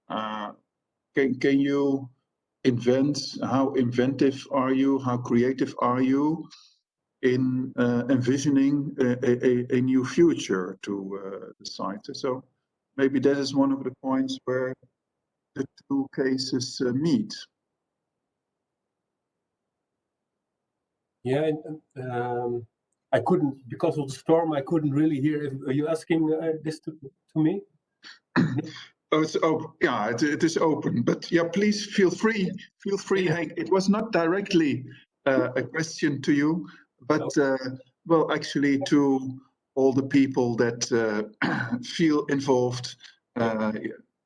can you invent? How inventive are you? How creative are you in envisioning a new future to the site? So maybe that is one of the points where the two cases meet. Yeah, I couldn't, because of the storm, I couldn't really hear. Are you asking this to me? Oh, it's open. Yeah, it is open. But yeah, please feel free. Feel free, Yeah. Henk. It was not directly a question to you, but well, actually to all the people that feel involved.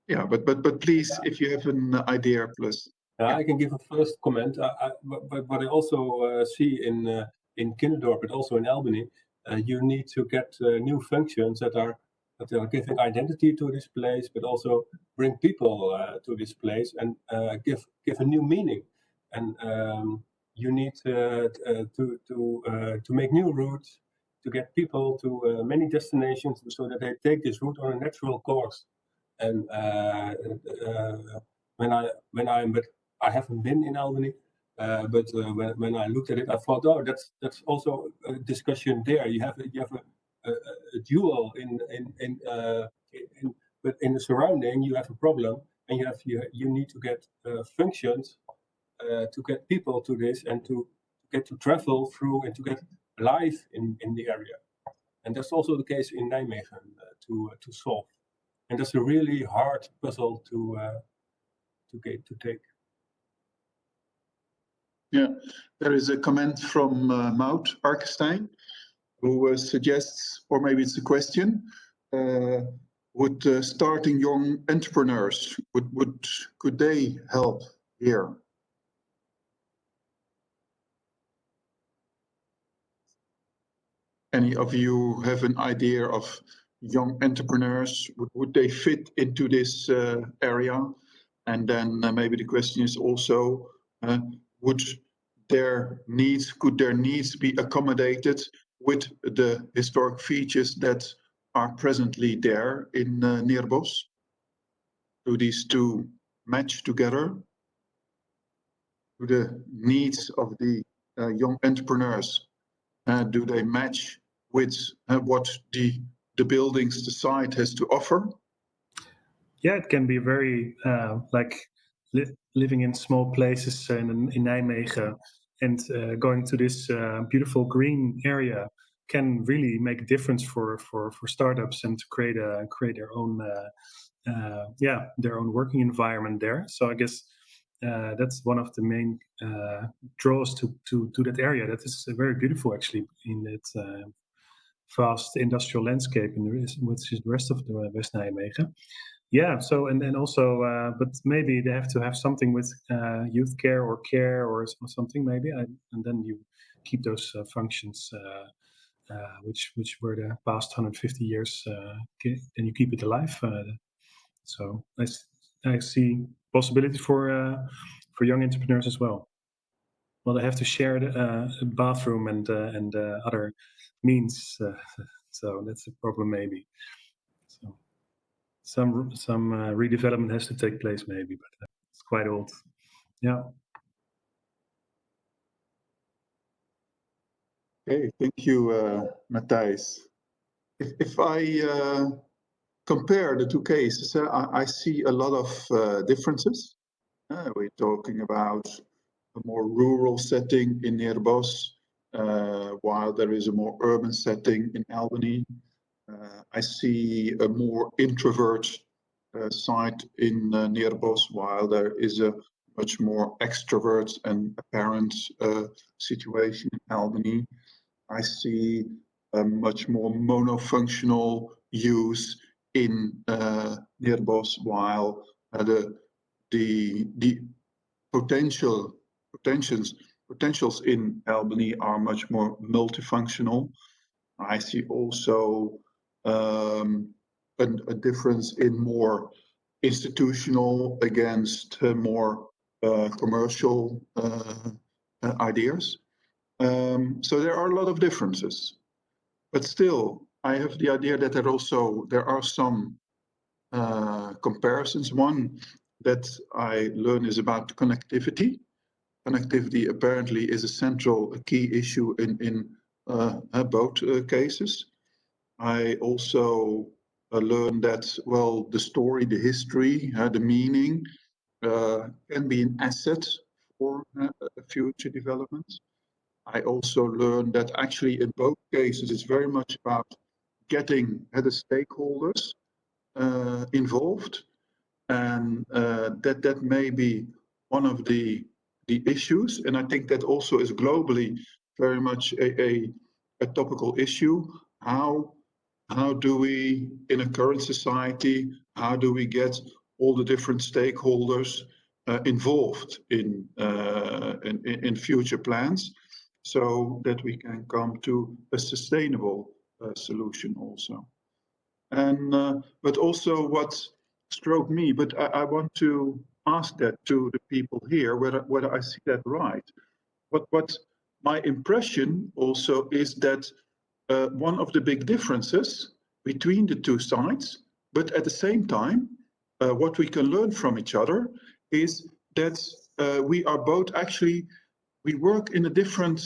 Yeah, but please, if you have an idea, plus. I can give a first comment. But what I also see in Kinderdorp, but also in Albany, you need to get new functions that are giving identity to this place, but also bring people to this place and give a new meaning. And you need to make new routes to get people to many destinations, so that they take this route on a natural course. And but I haven't been in Albany, but when I looked at it, I thought, oh, that's also a discussion there. You have a dual but in the surrounding you have a problem, and you need to get functions to get people to this, and to get to travel through, and to get life in the area. And that's also the case in Nijmegen to solve. And that's a really hard puzzle to take. Yeah, there is a comment from Maud Arkestein, who suggests, or maybe it's a question, would starting young entrepreneurs, could they help here? Any of you have an idea of young entrepreneurs? Would they fit into this area? And then maybe the question is also, could their needs be accommodated with the historic features that are presently there in Neerbosch? Do these two match together? Do the needs of the young entrepreneurs, do they match with what the buildings, the site has to offer? Yeah, it can be very like living in small places in Nijmegen, and going to this beautiful green area can really make a difference for startups, and to create their own their own working environment there. So I guess that's one of the main draws to that area. That is very beautiful, actually, in that vast industrial landscape, which is the rest of the West Nijmegen. Yeah, so and also, but maybe they have to have something with youth care or something, maybe, and then you keep those functions, which were the past 150 years, and you keep it alive. So I see possibility for young entrepreneurs as well. Well, they have to share a bathroom and other means, so that's a problem, maybe. So some redevelopment has to take place, maybe, but it's quite old. Yeah. Okay, thank you, Matthijs. If I compare the two cases, I see a lot of differences. We're talking about a more rural setting in Neerbosch, while there is a more urban setting in Albany. I see a more introvert side in Neerbosch, while there is a much more extrovert and apparent situation in Albany. I see a much more monofunctional use in Neerbosch, while the potentials in Albany are much more multifunctional. I see also a difference in more institutional against more commercial ideas. So there are a lot of differences, but still, I have the idea that there are some comparisons. One that I learn is about connectivity. Connectivity apparently is a key issue in both cases. I also learned that, well, the story, the history, the meaning can be an asset for future development. I also learned that actually in both cases, it's very much about getting the stakeholders involved, and that may be one of the issues. And I think that also is globally very much a topical issue. How do we, in a current society, how do we get all the different stakeholders involved in future plans, so that we can come to a sustainable solution also? And but also what struck me, but I want to ask that to the people here, whether I see that right. What my impression also is that one of the big differences between the two sides, but at the same time, what we can learn from each other is that we are both actually, we work in a different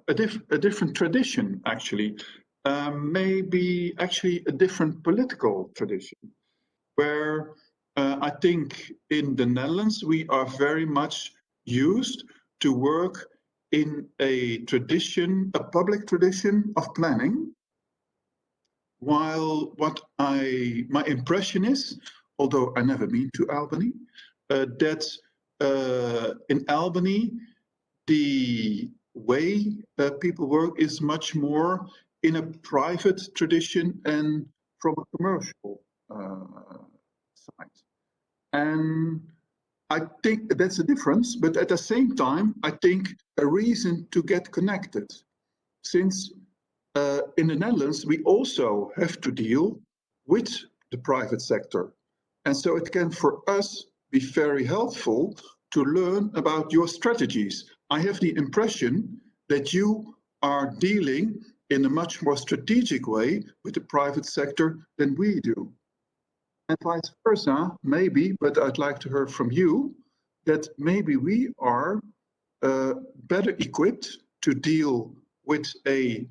a different tradition, actually. Maybe actually a different political tradition, where I think in the Netherlands we are very much used to work in a tradition, a public tradition of planning, while my impression is, although I never been to Albany, that in Albany the way people work is much more in a private tradition and from a commercial side. And I think that's a difference, but at the same time, I think a reason to get connected. Since in the Netherlands, we also have to deal with the private sector. And so it can, for us, be very helpful to learn about your strategies. I have the impression that you are dealing in a much more strategic way with the private sector than we do. And vice versa, maybe, but I'd like to hear from you, that maybe we are better equipped to deal with the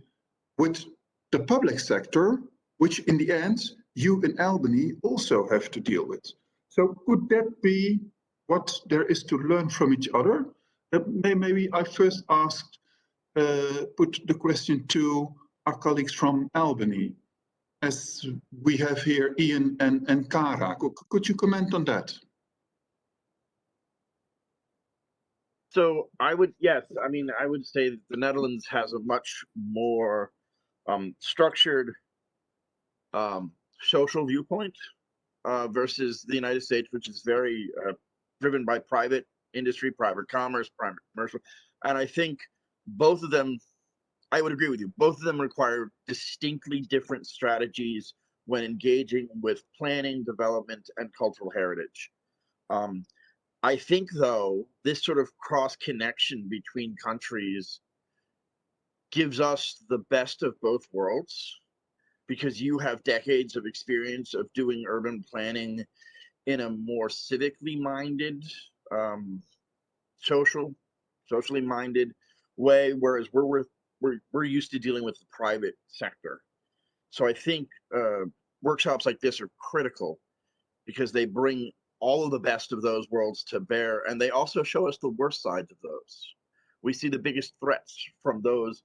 public sector, which in the end, you in Albany also have to deal with. So could that be what there is to learn from each other? Maybe I first put the question to our colleagues from Albany, as we have here Ian and Cara. Could you comment on that? So yes, I mean, I would say that the Netherlands has a much more structured social viewpoint versus the United States, which is very driven by private industry, private commerce, private commercial. And I think both of them, I would agree with you, both of them require distinctly different strategies when engaging with planning, development, and cultural heritage. I think, though, this sort of cross-connection between countries gives us the best of both worlds, because you have decades of experience of doing urban planning in a more civically minded, socially minded way, whereas we're we're used to dealing with the private sector. So I think workshops like this are critical because they bring all of the best of those worlds to bear, and they also show us the worst sides of those. We see the biggest threats from those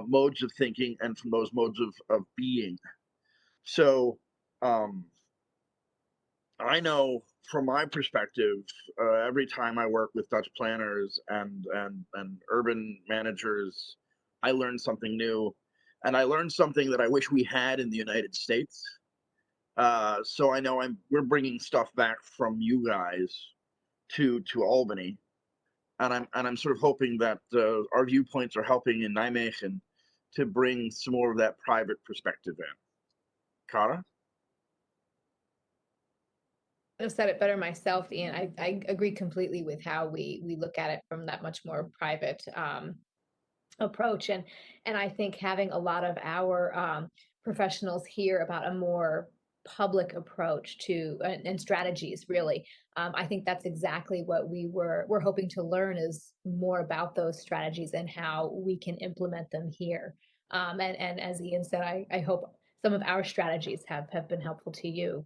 modes of thinking and from those modes of being. So I know from my perspective, every time I work with Dutch planners and urban managers, I learn something new, and I learned something that I wish we had in the United States. So I know we're bringing stuff back from you guys to Albany, and I'm sort of hoping that our viewpoints are helping in Nijmegen to bring some more of that private perspective in. Cara? I've said it better myself, Ian. I agree completely with how we look at it from that much more private approach, and I think having a lot of our professionals hear about a more public approach to and strategies, really. I think that's exactly what we're hoping to learn, is more about those strategies and how we can implement them here. And as Ian said, I hope some of our strategies have been helpful to you.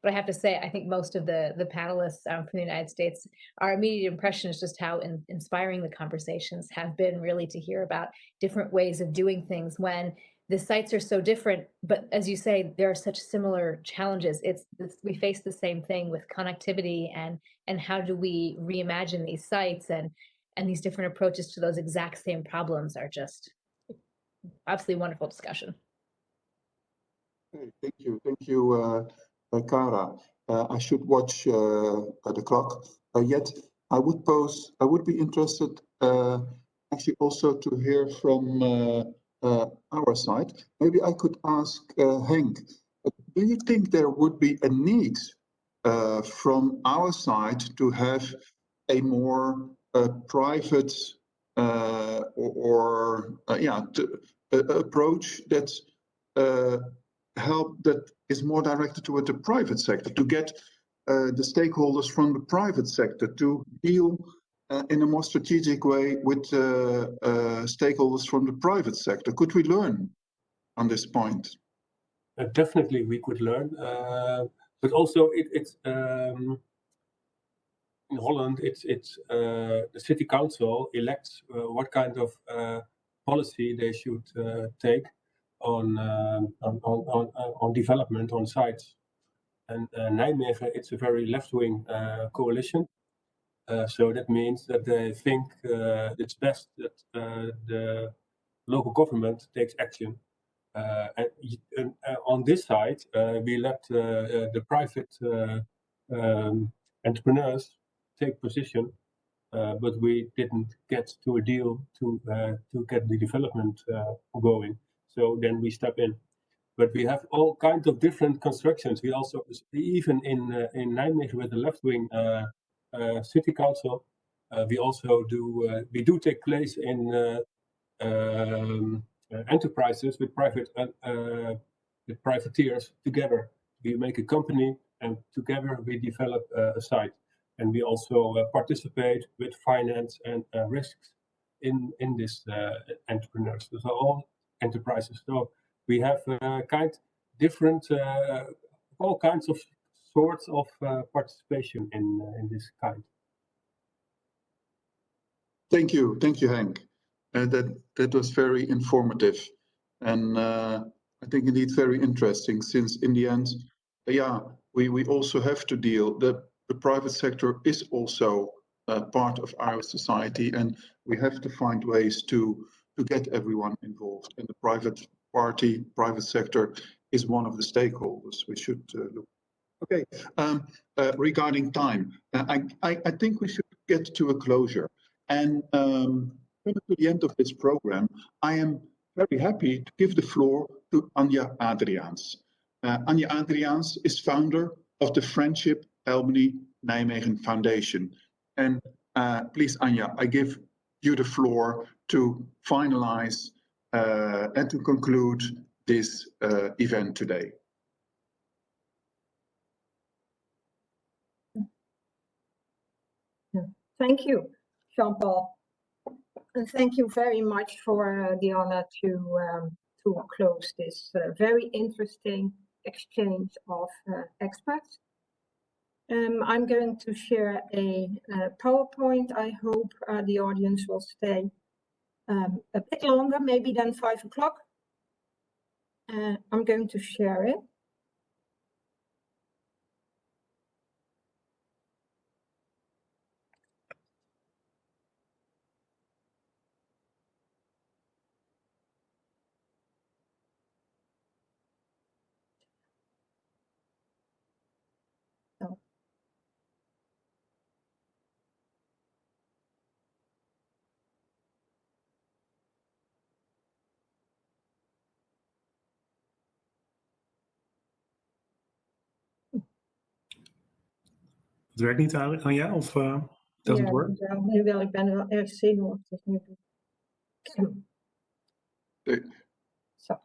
But I have to say, I think most of the panelists from the United States, our immediate impression is just how inspiring the conversations have been, really, to hear about different ways of doing things when the sites are so different. But as you say, there are such similar challenges. We face the same thing with connectivity and how do we reimagine these sites, and these different approaches to those exact same problems are just absolutely wonderful discussion. Okay, thank you, Cara. I should watch the clock. Yet I would be interested actually also to hear from our side. Maybe I could ask Henk, do you think there would be a need from our side to have a more private approach that is more directed toward the private sector, to get the stakeholders from the private sector to deal in a more strategic way with stakeholders from the private sector? Could we learn on this point? Definitely, we could learn, but also it's in Holland. It's the city council elects what kind of policy they should take on development on sites. And Nijmegen, it's a very left-wing coalition. So that means that they think it's best that the local government takes action. And on this side, we let the private entrepreneurs take position, but we didn't get to a deal to get the development going. So then we step in. But we have all kinds of different constructions. We also, even in Nijmegen with the left-wing city council, we also do take place in enterprises with privateers together. We make a company, and together we develop a site. And we also participate with finance and risks in this entrepreneurs. Those are all enterprises. So we have different, all kinds of sorts of participation in this kind. Thank you, Henk. That was very informative, and I think indeed very interesting. Since in the end, we also have to deal. The private sector is also part of our society, and we have to find ways to get everyone involved. And the private sector is one of the stakeholders we should look. Okay, regarding time, I think we should get to a closure. And coming to the end of this program, I am very happy to give the floor to Anja Adriaans. Anja Adriaans is founder of the Friendship Albany Nijmegen Foundation. And please, Anja, I give you the floor to finalize and to conclude this event today. Thank you, Jean-Paul. and thank you very much for the honor to close this very interesting exchange of experts. I'm going to share a PowerPoint. I hope the audience will stay a bit longer, maybe than 5 o'clock. I'm going to share it. So. Het werkt niet, Anja, of does it work? Ja, nu wel. Ik ben wel erg zenuwachtig nu. So.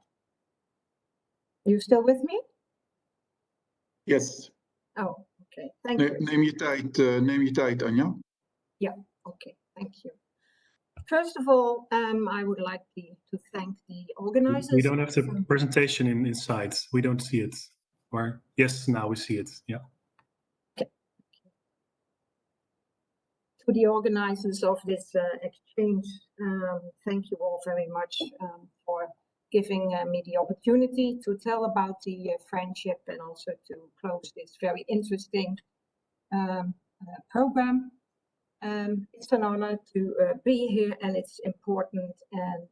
You still with me? Yes. Oh, okay. Thank you. Neem je tijd, Anja. Yeah, okay. Thank you. First of all, I would like to thank the organizers. We don't have the presentation inside. We don't see it. Or yes, now we see it. Yeah. Okay. To the organizers of this exchange, thank you all very much for giving me the opportunity to tell about the friendship and also to close this very interesting program. It's an honor to be here, and it's important, and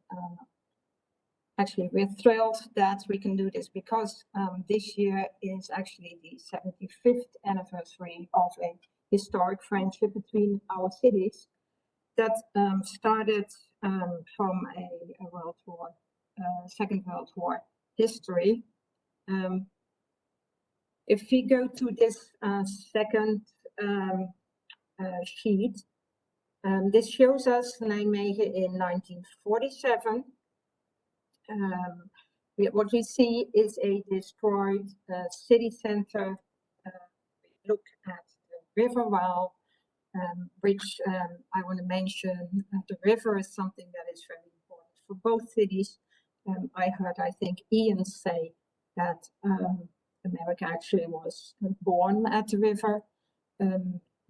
actually we're thrilled that we can do this because this year is actually the 75th anniversary of a historic friendship between our cities that started from a World War, Second World War history. If we go to this second sheet, this shows us Nijmegen in 1947. What we see is a destroyed city center. We look at the river Waal, which I want to mention. The river is something that is very important for both cities. I heard, I think, Ian say that America actually was born at the river.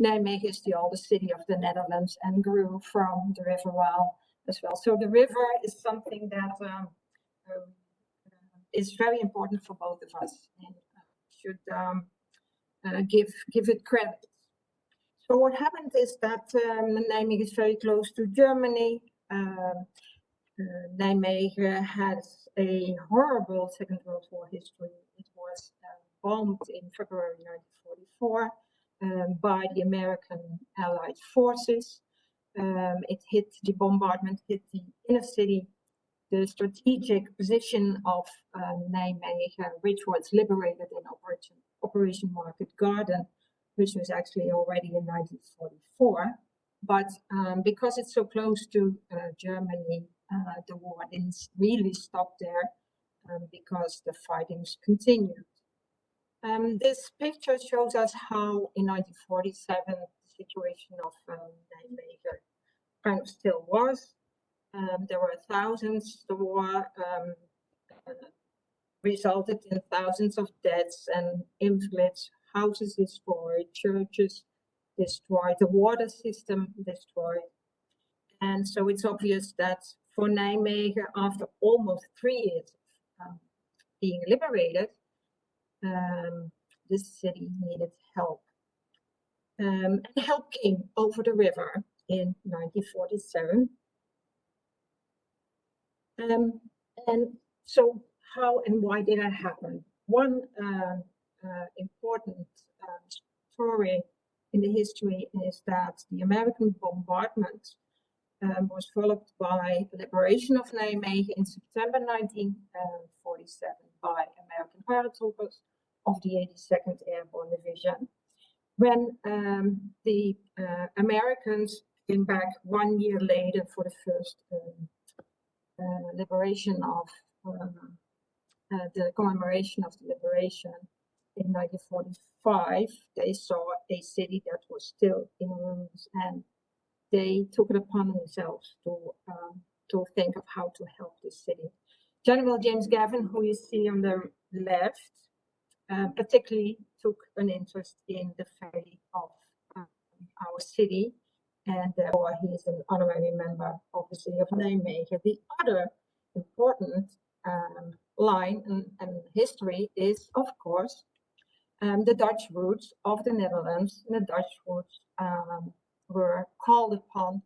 Nijmegen is the oldest city of the Netherlands and grew from the river Waal as well. So the river is something that is very important for both of us and should give it credit. So what happened is that Nijmegen is very close to Germany. Nijmegen has a horrible Second World War history. It was bombed in February 1944 by the American Allied forces. The bombardment hit the inner city. The strategic position of Nijmegen, which was liberated in Operation Market Garden, which was actually already in 1944. But because it's so close to Germany, the war didn't really stop there because the fightings continued. This picture shows us how in 1947 the situation of Nijmegen kind of still was. There were thousands. The war resulted in thousands of deaths and invalids, houses destroyed, churches destroyed, the water system destroyed. And so it's obvious that for Nijmegen, after almost 3 years of being liberated, this city needed help. And help came over the river in 1947. And so how and why did that happen? One important story in the history is that the American bombardment was followed by the liberation of Nijmegen in September 1947 by American paratroopers of the 82nd Airborne Division. When the Americans came back 1 year later for the first liberation of the commemoration of the liberation in 1945, they saw a city that was still in ruins and they took it upon themselves to think of how to help this city. General James Gavin, who you see on the left, particularly took an interest in the fate of our city, and therefore he is an honorary member of the city of Nijmegen. The other important line and history is, of course, the Dutch roots of the Netherlands. The Dutch roots were called upon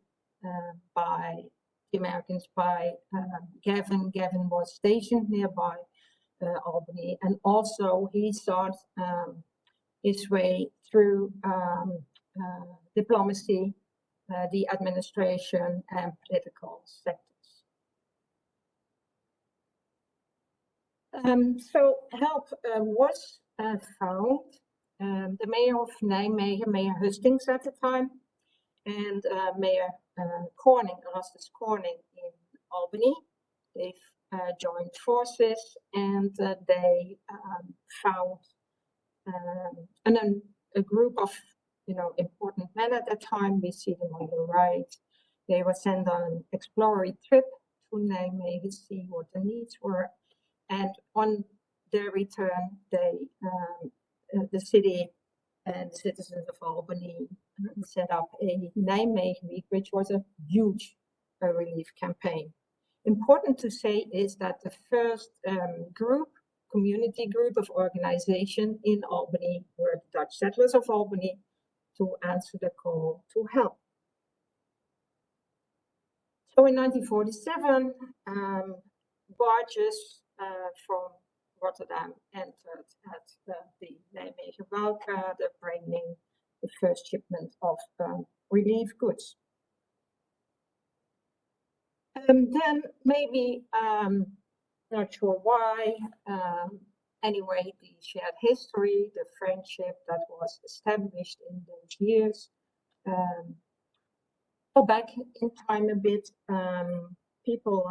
by the Americans, by Gavin. Gavin was stationed nearby Albany, and also he sought his way through diplomacy, the administration, and political sectors. So help was found. The mayor of Nijmegen, Mayor Hustings at the time, and Mayor Erastus Corning in Albany. They've joined forces, and they found a group of important men at that time. We see them on the right. They were sent on an exploratory trip to Nijmegen to see what the needs were, and on their return, they the city and the citizens of Albany set up a Nijmegen Week, which was a huge relief campaign. Important to say is that the first community group of organization in Albany were the Dutch settlers of Albany to answer the call to help. So in 1947, barges from Rotterdam entered at the Nijmegen Walkade, bringing the first shipment of relief goods. Then maybe, not sure why, anyway, the shared history, the friendship that was established in those years. Go back in time a bit, people,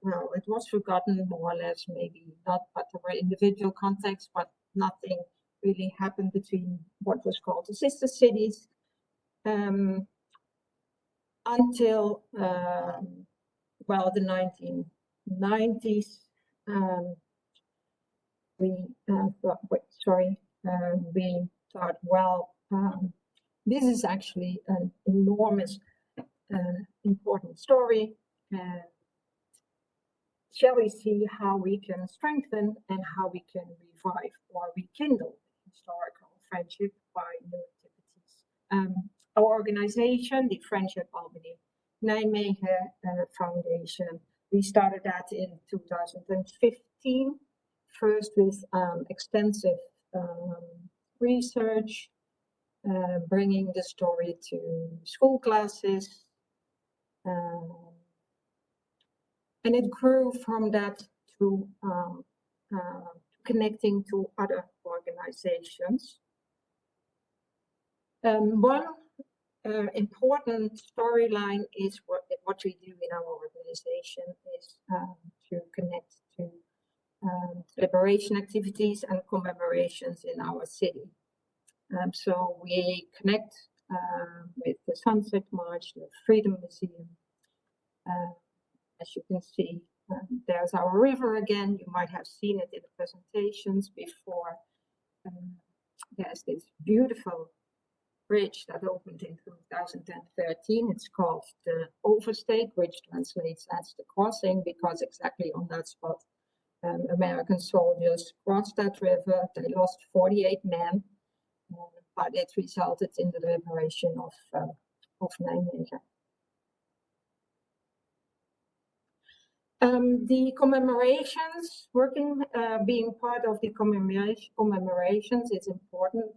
well, it was forgotten more or less, maybe not, but there were individual contexts, but nothing really happened between what was called the sister cities until, well, the 1990s. We thought, well, this is actually an enormous, important story. Shall we see how we can strengthen and how we can revive or rekindle historical friendship by new activities? Our organization, the Friendship Albany Nijmegen Foundation, we started that in 2015, first with extensive research, bringing the story to school classes, and it grew from that to connecting to other organizations. One important storyline is what we do in our organization is to connect to liberation activities and commemorations in our city. So we connect with the Sunset March, the Freedom Museum. As you can see, there's our river again. You might have seen it in the presentations before. There's this beautiful bridge that opened in 2013. It's called the Oversteek, which translates as the crossing, because exactly on that spot, American soldiers crossed that river. They lost 48 men, but it resulted in the liberation of Nijmegen. The commemorations, being part of the commemorations is important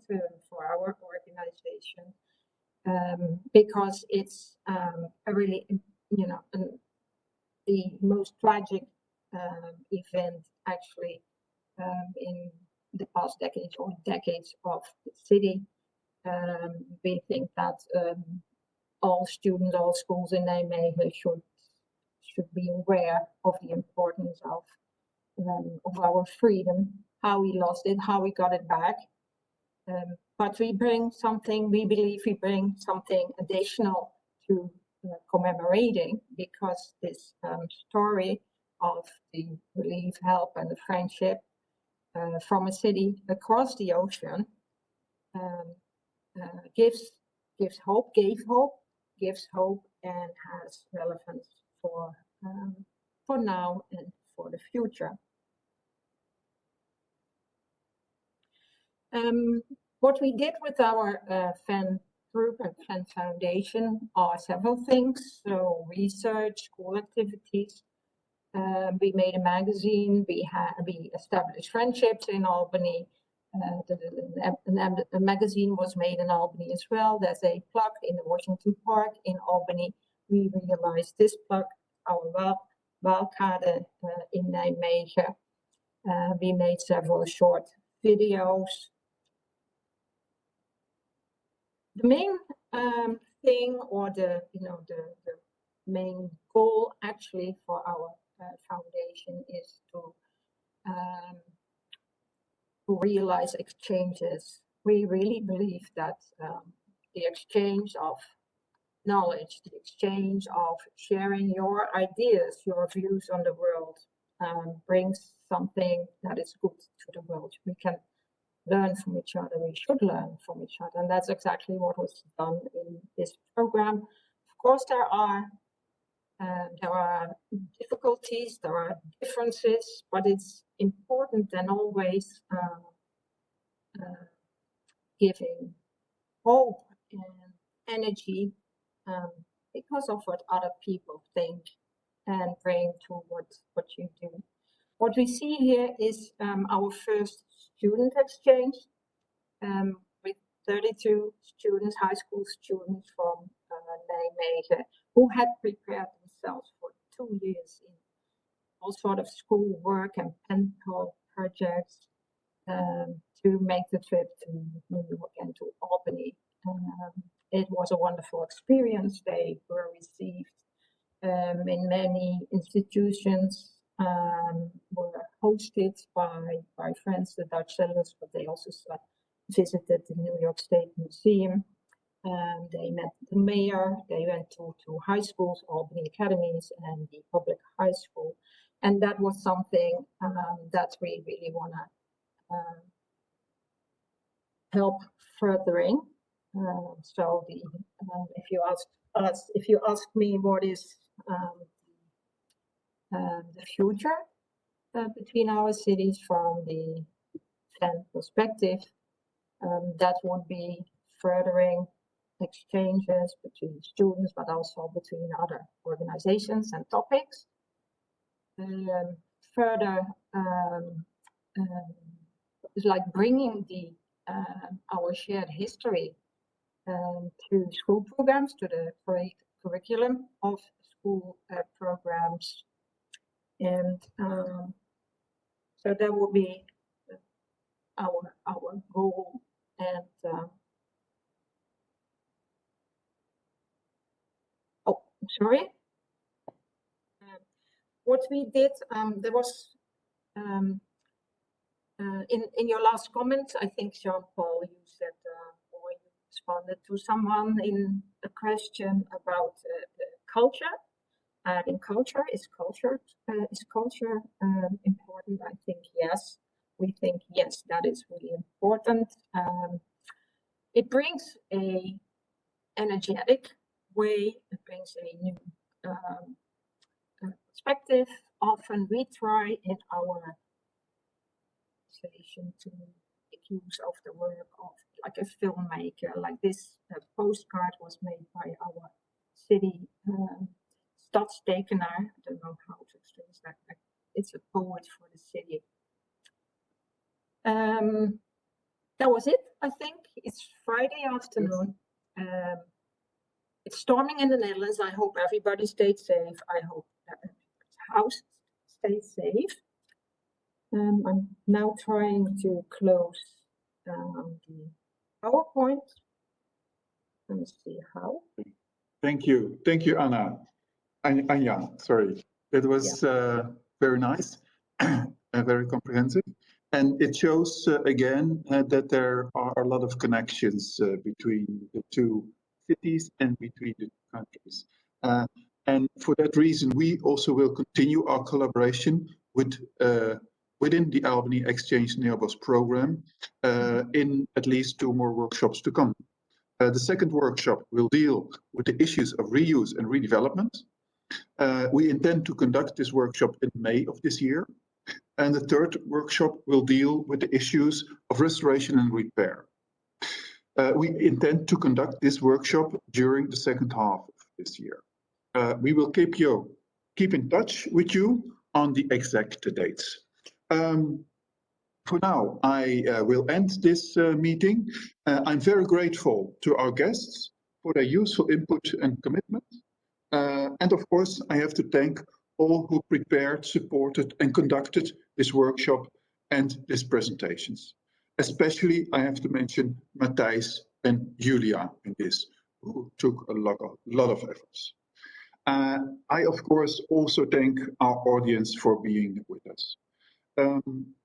for our organization because it's a really, the most tragic event actually in the past decades or decades of the city. We think that all students, all schools in Nijmegen should be aware of the importance of our freedom, how we lost it, how we got it back. But we believe we bring something additional to commemorating, because this story of the relief, help, and the friendship from a city across the ocean gives hope, gives hope, and has relevance for now and for the future. What we did with our fan group and fan foundation are several things. So research, school activities. We made a magazine. We established friendships in Albany. The magazine was made in Albany as well. There's a plug in the Washington Park in Albany. We realized this plug, our Walkade in Nijmegen. We made several short videos. The main thing, or the main goal actually for our foundation is to realize exchanges. We really believe that the exchange of knowledge, the exchange of sharing your ideas, your views on the world, brings something that is good to the world. We can learn from each other. We should learn from each other, and that's exactly what was done in this program. Of course, there are difficulties, there are differences, but it's important and always giving hope and energy because of what other people think and bring to what you do. What we see here is our first student exchange with 32 students, high school students from Nijmegen, who had prepared themselves for 2 years in all sort of school work and pen pal projects to make the trip to New York and to Albany. It was a wonderful experience. They were received in many institutions, were hosted by friends, the Dutch settlers, but they also visited the New York State Museum. They met the mayor. They went to high schools, Albany Academies, and the public high school. And that was something that we really want to help furthering. So if you ask me what is the future between our cities from the fan perspective, that would be furthering exchanges between students, but also between other organizations and topics. Further, it's like bringing our shared history to school programs, to the curriculum of school programs, and so that will be our goal. And sorry. What we did, there was in your last comment, I think Jean-Paul, you said, or you responded to someone in a question about culture. In culture, is culture important? I think yes. We think yes, that is really important. It brings a energetic way. It brings a new perspective. Often we try in our station to make use of the work of like a filmmaker. Like this postcard was made by our city stadstekenaar. I don't know how to explain that. It's a poet for the city. That was it, I think. It's Friday afternoon. It's storming in the Netherlands. I hope everybody stays safe. I hope that the house stays safe. I'm now trying to close the PowerPoint. Let me see how. Thank you, Anna. Anja, sorry. It was very nice and very comprehensive. And it shows again that there are a lot of connections between the two cities and between the countries. And for that reason, we also will continue our collaboration with within the Albany Exchange Neerbosch program in at least 2 more workshops to come. The second workshop will deal with the issues of reuse and redevelopment. We intend to conduct this workshop in May of this year. And the third workshop will deal with the issues of restoration and repair. We intend to conduct this workshop during the second half of this year. We will keep in touch with you on the exact dates. For now, I will end this meeting. I'm very grateful to our guests for their useful input and commitment. And of course, I have to thank all who prepared, supported, and conducted this workshop and these presentations. Especially, I have to mention Matthijs and Julia in this, who took a lot of efforts. I, of course, also thank our audience for being with us.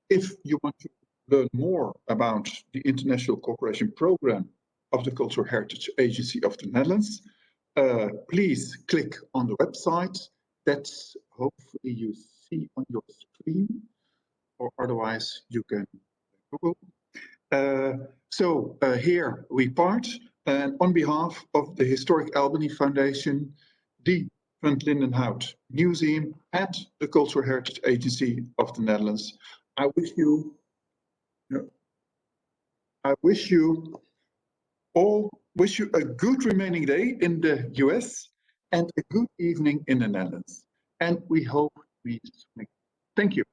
If you want to learn more about the International Cooperation Program of the Cultural Heritage Agency of the Netherlands, please click on the website that hopefully you see on your screen, or otherwise you can Google. Here we part, and on behalf of the Historic Albany Foundation, the Van Lindenhout Museum, and the Cultural Heritage Agency of the Netherlands, I wish you a good remaining day in the US and a good evening in the Netherlands. And we hope to meet soon. Thank you.